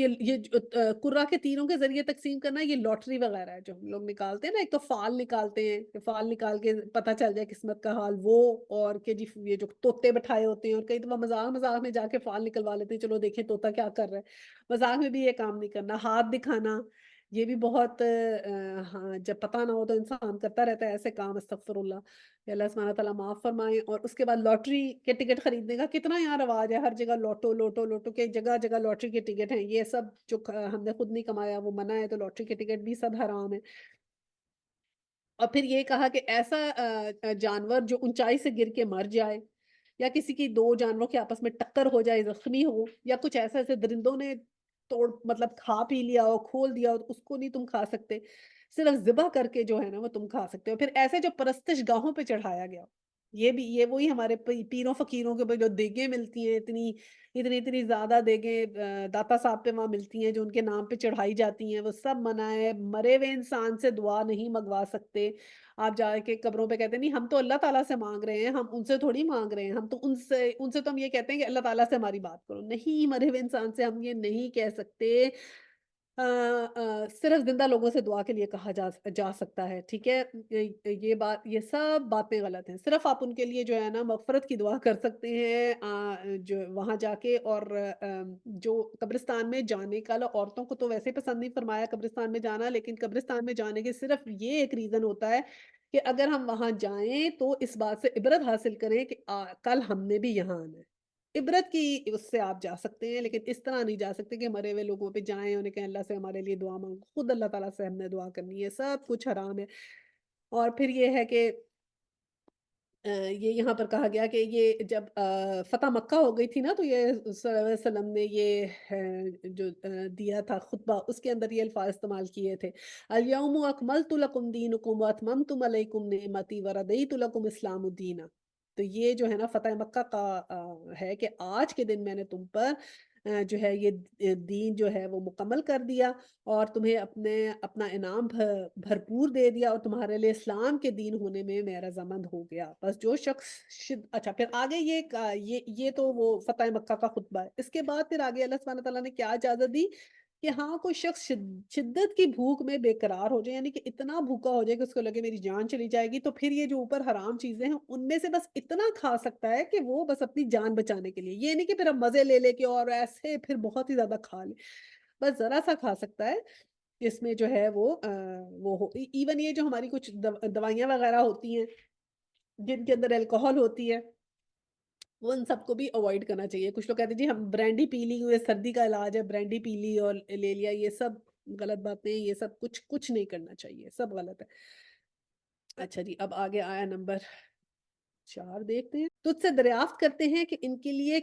قرا کے تیروں کے ذریعے تقسیم کرنا، یہ لاٹری وغیرہ ہے جو ہم لوگ نکالتے ہیں نا، ایک تو فال نکالتے ہیں کہ فال نکال کے پتہ چل جائے قسمت کا حال، وہ اور کہ جی یہ جو طوطے بٹھائے ہوتے ہیں، اور کئی دفعہ مذاق مذاق میں جا کے فال نکلوا لیتے ہیں، چلو دیکھیں طوطا کیا کر رہا ہے، مذاق میں بھی یہ کام نہیں کرنا۔ ہاتھ دکھانا، یہ بھی بہت ہاں، جب پتہ نہ ہو تو انسان کرتا رہتا ہے ایسے کام، استغفر اللہ، کہ اللہ سبحانہ تعالیٰ معاف فرمائے۔ اور اس کے بعد لاٹری کے ٹکٹ خریدنے کا کتنا یہاں رواج ہے، ہر جگہ لوٹو لوٹو لوٹو کے، جگہ جگہ لاٹری کے ٹکٹ ہیں، یہ سب جو ہم نے خود نہیں کمایا وہ منع ہے، تو لاٹری کے ٹکٹ بھی سب حرام ہے۔ اور پھر یہ کہا کہ ایسا جانور جو اونچائی سے گر کے مر جائے، یا کسی کی دو جانوروں کے آپس میں ٹکر ہو جائے، زخمی ہو، یا کچھ ایسا ایسے درندوں نے توڑ مطلب کھا پی لیا ہو، کھول دیا ہو، تو اس کو نہیں تم کھا سکتے، صرف ذبح کر کے جو ہے نا وہ تم کھا سکتے ہو۔ پھر ایسے جو پرستش گاہوں پہ چڑھایا گیا، یہ بھی یہ وہی ہمارے پیروں فقیروں کے جو دیگیں ملتی ہیں، اتنی اتنی اتنی زیادہ دیگیں داتا صاحب پہ وہاں ملتی ہیں جو ان کے نام پہ چڑھائی جاتی ہیں، وہ سب منع ہے۔ مرے ہوئے انسان سے دعا نہیں منگوا سکتے، آپ جا کے قبروں پہ کہتے ہیں نہیں ہم تو اللہ تعالیٰ سے مانگ رہے ہیں، ہم ان سے تھوڑی مانگ رہے ہیں، ہم تو ان سے تو ہم یہ کہتے ہیں کہ اللہ تعالیٰ سے ہماری بات کرو، نہیں، مرے ہوئے انسان سے ہم یہ نہیں کہہ سکتے۔ صرف زندہ لوگوں سے دعا کے لیے کہا جا سکتا ہے، ٹھیک ہے؟ یہ بات، یہ سب باتیں غلط ہیں، صرف آپ ان کے لیے جو ہے نا مغفرت کی دعا کر سکتے ہیں، جو وہاں جا کے، اور جو قبرستان میں جانے کا، عورتوں کو تو ویسے پسند نہیں فرمایا قبرستان میں جانا، لیکن قبرستان میں جانے کے صرف یہ ایک ریزن ہوتا ہے کہ اگر ہم وہاں جائیں تو اس بات سے عبرت حاصل کریں کہ کل ہم نے بھی یہاں آنا ہے، عبرت کی اس سے آپ جا سکتے ہیں، لیکن اس طرح نہیں جا سکتے کہ مرے ہوئے لوگوں پہ جائیں، انہیں کہیں اللہ سے ہمارے لیے دعا مانگو، خود اللہ تعالیٰ سے ہم نے دعا کرنی ہے، سب کچھ حرام ہے۔ اور پھر یہ ہے کہ یہ یہاں پر کہا گیا کہ یہ جب فتح مکہ ہو گئی تھی نا، تو یہ صلی اللہ علیہ وسلم نے یہ جو دیا تھا خطبہ، اس کے اندر یہ الفاظ استعمال کیے تھے، الیوم اکملت لکم دینکم واتممت علیکم نعمتی وردیت لکم اسلام دینا۔ تو یہ جو ہے نا فتح مکہ کا ہے کہ آج کے دن میں نے تم پر جو ہے یہ دین جو ہے وہ مکمل کر دیا، اور تمہیں اپنا انعام بھرپور دے دیا، اور تمہارے لیے اسلام کے دین ہونے میں میں رضامند ہو گیا۔ بس جو شخص اچھا، پھر آگے یہ تو وہ فتح مکہ کا خطبہ ہے۔ اس کے بعد پھر آگے اللہ سبحانہ تعالیٰ نے کیا اجازت دی کہ ہاں کوئی شخص شدت کی بھوک میں بے قرار ہو جائے، یعنی کہ اتنا بھوکا ہو جائے کہ اس کو لگے میری جان چلی جائے گی، تو پھر یہ جو اوپر حرام چیزیں ہیں ان میں سے بس اتنا کھا سکتا ہے کہ وہ بس اپنی جان بچانے کے لیے، یہ نہیں کہ پھر اب مزے لے لے کے اور ایسے پھر بہت ہی زیادہ کھا لے، بس ذرا سا کھا سکتا ہے۔ اس میں جو ہے وہ ایون یہ جو ہماری کچھ دوائیاں وغیرہ ہوتی ہیں جن کے اندر الکوہول ہوتی ہے، وہ ان سب کو بھی اوائڈ کرنا چاہیے۔ کچھ لوگ کہتے ہیں جی ہم برینڈی پی لی، یہ سردی کا علاج ہے، برینڈی پی لی اور لے لیا، یہ سب غلط باتیں، یہ سب کچھ نہیں کرنا چاہیے، سب غلط ہے۔ اچھا جی، اب آگے آیا نمبر 4، دیکھتے ہیں۔ تجھ سے دریافت کرتے ہیں کہ ان کے لیے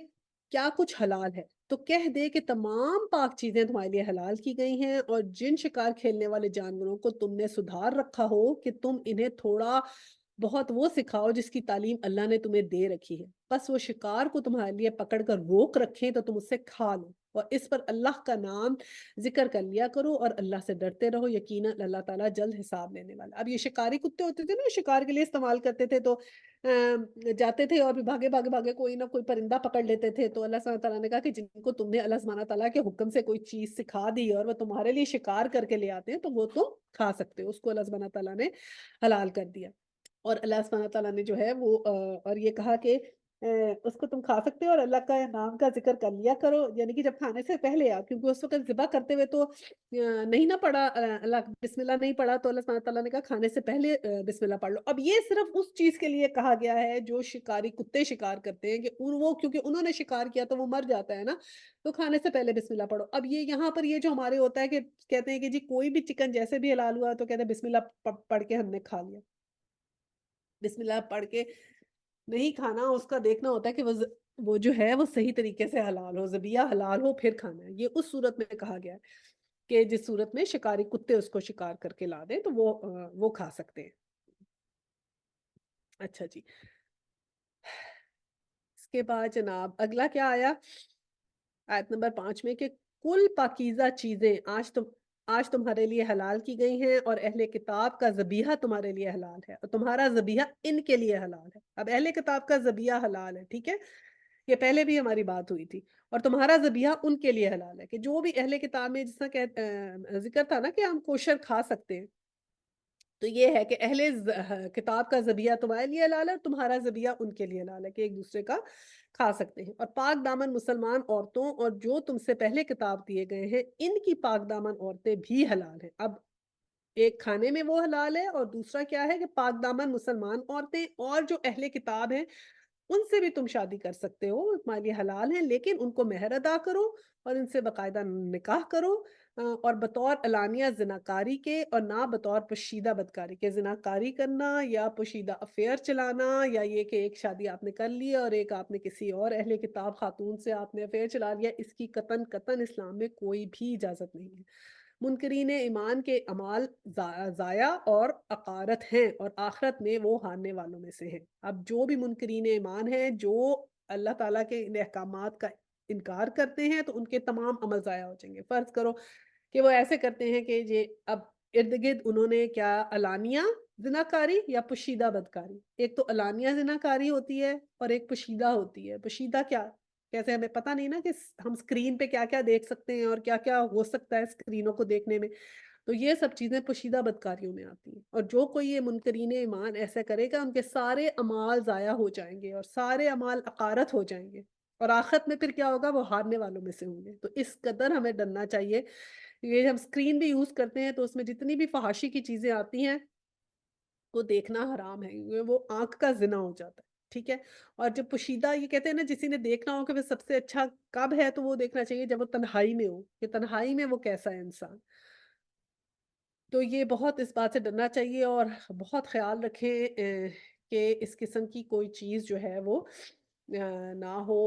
کیا کچھ حلال ہے، تو کہہ دے کہ تمام پاک چیزیں تمہارے لیے حلال کی گئی ہیں، اور جن شکار کھیلنے والے جانوروں کو تم نے سدھار رکھا ہو کہ تم انہیں تھوڑا بہت وہ سکھاؤ جس کی تعلیم اللہ نے تمہیں دے رکھی ہے، بس وہ شکار کو تمہارے لیے پکڑ کر روک رکھیں تو تم اس سے کھا لو، اور اس پر اللہ کا نام ذکر کر لیا کرو، اور اللہ سے ڈرتے رہو، یقیناً اللہ تعالیٰ جلد حساب لینے والا۔ اب یہ شکاری کتے ہوتے تھے نا، شکار کے لیے استعمال کرتے تھے، تو جاتے تھے اور بھی بھاگے بھاگے بھاگے کوئی نہ کوئی پرندہ پکڑ لیتے تھے، تو اللہ سبحانہ تعالیٰ نے کہا کہ جن کو تم نے اللہ سبحانہ تعالیٰ کے حکم سے کوئی چیز سکھا دی اور وہ تمہارے لیے شکار کر کے لے آتے ہیں تو وہ تم کھا سکتے ہو، اس کو اللہ سبحانہ تعالیٰ نے حلال کر دیا۔ اور اللہ سبحانہ تعالیٰ نے جو ہے وہ اور یہ کہا کہ اس کو تم کھا سکتے ہو اور اللہ کا نام کا ذکر کر لیا کرو، یعنی کہ جب کھانے سے پہلے کیونکہ اس وقت ذبح کرتے ہوئے تو نہیں نہ پڑا اللہ بسم اللہ نہیں پڑھا، تو اللہ سبحانہ تعالیٰ نے کہا کھانے سے پہلے بسم اللہ پڑھ لو۔ اب یہ صرف اس چیز کے لیے کہا گیا ہے جو شکاری کتے شکار کرتے ہیں، کہ وہ کیونکہ انہوں نے شکار کیا تو وہ مر جاتا ہے نا، تو کھانے سے پہلے بسم اللہ پڑھو۔ اب یہ یہاں پر یہ جو ہمارے ہوتا ہے کہ کہتے ہیں کہ جی کوئی بھی چکن جیسے بھی حلال ہوا تو کہتے ہیں بسم اللہ پڑھ کے ہم نے کھا لیا، بسم اللہ پڑھ کے نہیں کھانا، اس کا دیکھنا ہوتا ہے کہ وہ وہ جو ہے وہ صحیح طریقے سے حلال ہو، ذبیحہ حلال ہو پھر کھانا ہے۔ یہ اس صورت میں کہا گیا ہے کہ جس صورت میں شکاری کتے اس کو شکار کر کے لا دیں تو وہ کھا سکتے ہیں۔ اچھا جی، اس کے بعد جناب اگلا کیا آیا آیت نمبر 5 میں کہ کل پاکیزہ چیزیں آج تمہارے لیے حلال کی گئی ہیں اور اہل کتاب کا ذبیحہ تمہارے لیے حلال ہے اور تمہارا ذبیحہ ان کے لیے حلال ہے۔ اب اہل کتاب کا ذبیحہ حلال ہے، ٹھیک ہے، یہ پہلے بھی ہماری بات ہوئی تھی، اور تمہارا ذبیحہ ان کے لیے حلال ہے کہ جو بھی اہل کتاب میں جس طرح ذکر تھا نا کہ ہم کوشر کھا سکتے ہیں، تو یہ ہے کہ کتاب کا ذبیحہ تمہارے لیے حلال ہے اور تمہارا ذبیحہ ان کے لیے حلال ہے کہ ایک دوسرے کا کھا سکتے ہیں۔ اور پاک دامن مسلمان عورتوں اور جو تم سے پہلے کتاب دیے گئے ہیں ان کی پاک دامن عورتیں بھی حلال ہیں۔ اب ایک کھانے میں وہ حلال ہے اور دوسرا کیا ہے کہ پاک دامن مسلمان عورتیں اور جو اہل کتاب ہیں ان سے بھی تم شادی کر سکتے ہو، تمہارے لیے حلال ہیں، لیکن ان کو مہر ادا کرو اور ان سے باقاعدہ نکاح کرو، اور بطور علانیہ زناکاری کے اور نہ بطور پوشیدہ بدکاری کے۔ زناکاری کرنا یا پوشیدہ افیئر چلانا یا یہ کہ ایک شادی آپ نے کر لی اور ایک آپ نے کسی اور اہل کتاب خاتون سے آپ نے افیئر چلا لیا، اس کی قطعاً اسلام میں کوئی بھی اجازت نہیں ہے۔ منکرین ایمان کے اعمال ضائع اور عقارت ہیں اور آخرت میں وہ ہارنے والوں میں سے ہیں۔ اب جو بھی منکرین ایمان ہیں جو اللہ تعالیٰ کے ان احکامات کا انکار کرتے ہیں تو ان کے تمام عمل ضائع ہو جائیں گے۔ فرض کرو کہ وہ ایسے کرتے ہیں کہ یہ اب ارد گرد انہوں نے کیا علانیہ زناکاری یا پوشیدہ بدکاری، ایک تو علانیہ زناکاری ہوتی ہے اور ایک پوشیدہ ہوتی ہے۔ پوشیدہ کیا کیسے ہمیں پتہ نہیں نا کہ ہم اسکرین پہ کیا کیا دیکھ سکتے ہیں اور کیا کیا ہو سکتا ہے اسکرینوں کو دیکھنے میں، تو یہ سب چیزیں پوشیدہ بدکاریوں میں آتی ہیں۔ اور جو کوئی یہ منکرین ایمان ایسا کرے گا ان کے سارے اعمال ضائع ہو جائیں گے اور سارے اعمال عقارت ہو جائیں گے اور آخرت میں پھر کیا ہوگا، وہ ہارنے والوں میں سے ہوں گے۔ تو اس قدر ہمیں ڈرنا چاہیے۔ یہ ہم اسکرین بھی یوز کرتے ہیں تو اس میں جتنی بھی فحاشی کی چیزیں آتی ہیں کو دیکھنا حرام ہے، وہ آنکھ کا زنا ہو جاتا ہے، ٹھیک ہے۔ اور جب پوشیدہ یہ کہتے ہیں نا جسی نے دیکھنا ہو کہ وہ سب سے اچھا کب ہے تو وہ دیکھنا چاہیے جب وہ تنہائی میں ہو کہ تنہائی میں وہ کیسا ہے انسان۔ تو یہ بہت اس بات سے ڈرنا چاہیے اور بہت خیال رکھیں کہ اس قسم کی کوئی چیز جو ہے وہ نہ ہو۔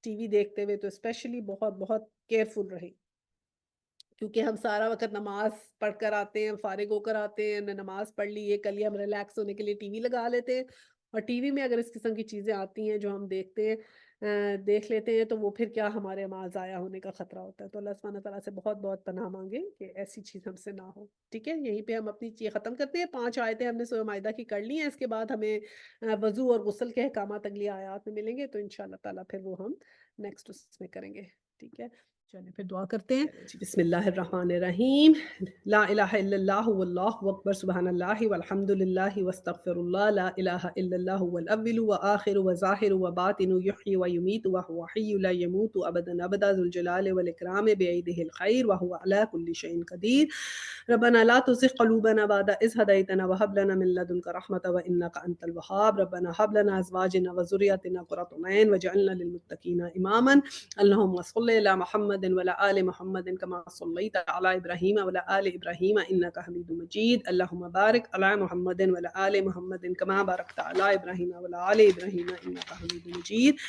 ٹی وی دیکھتے ہوئے تو اسپیشلی بہت بہت کیئرفل رہیں، کیونکہ ہم سارا وقت نماز پڑھ کر آتے ہیں، فارغ ہو کر آتے ہیں، نماز پڑھ لی، یہ کر لیا، ہم ریلیکس ہونے کے لیے ٹی وی لگا لیتے ہیں، اور ٹی وی میں اگر اس قسم کی چیزیں آتی ہیں جو ہم دیکھتے ہیں دیکھ لیتے ہیں تو وہ پھر کیا ہمارے اعمال ضائع ہونے کا خطرہ ہوتا ہے۔ تو اللہ سبحانہ تعالیٰ سے بہت بہت پناہ مانگیں کہ ایسی چیز ہم سے نہ ہو، ٹھیک ہے۔ یہیں پہ ہم اپنی چیز ختم کرتے ہیں۔ 5 آیتیں ہم نے سورہ مائدہ کی کر لی ہیں، اس کے بعد ہمیں وضو اور غسل کے احکامات اگلی آیات میں ملیں گے، تو انشاءاللہ تعالیٰ پھر وہ ہم نیکسٹ اس میں کریں گے، ٹھیک ہے۔ چلیں پھر دعا کرتے ہیں۔ بسم اللہ الرحمن الرحیم، لا الہ الا اللہ واللہ اکبر، سبحان اللہ والحمد للہ واستغفر اللہ، لا الہ الا اللہ والاول وآخر وظاہر وباطن، یحیی ویمیت وہو حی لا یموت ابدا ابدا، ذو الجلال والاکرام بیدہ الخیر وہو علی کل شیء قدیر۔ ربنا لا تزغ قلوبنا بعد إذ هديتنا وهب لنا من لدنك رحمة وإنك أنت الوهاب، ربنا هب لنا أزواجنا وذريتنا قرة أعين واجعلنا للمتقين إماما، اللهم صل على محمد وعلى آل محمد كما صليت على إبراهيم وعلى آل إبراهيم إنك حميد مجيد، اللهم بارك على محمد وعلى آل محمد كما باركت على إبراهيم وعلى آل إبراهيم إنك حميد مجيد،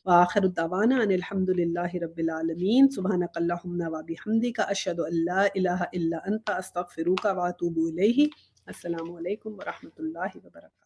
وآخر الدعوانا أن الحمد لله رب العالمين، سبحانك اللهم وبحمدك أشهد أن لا إله إلا أنت أستغفرك وأتوب إليه۔ السلام علیکم ورحمۃ اللہ وبرکاتہ۔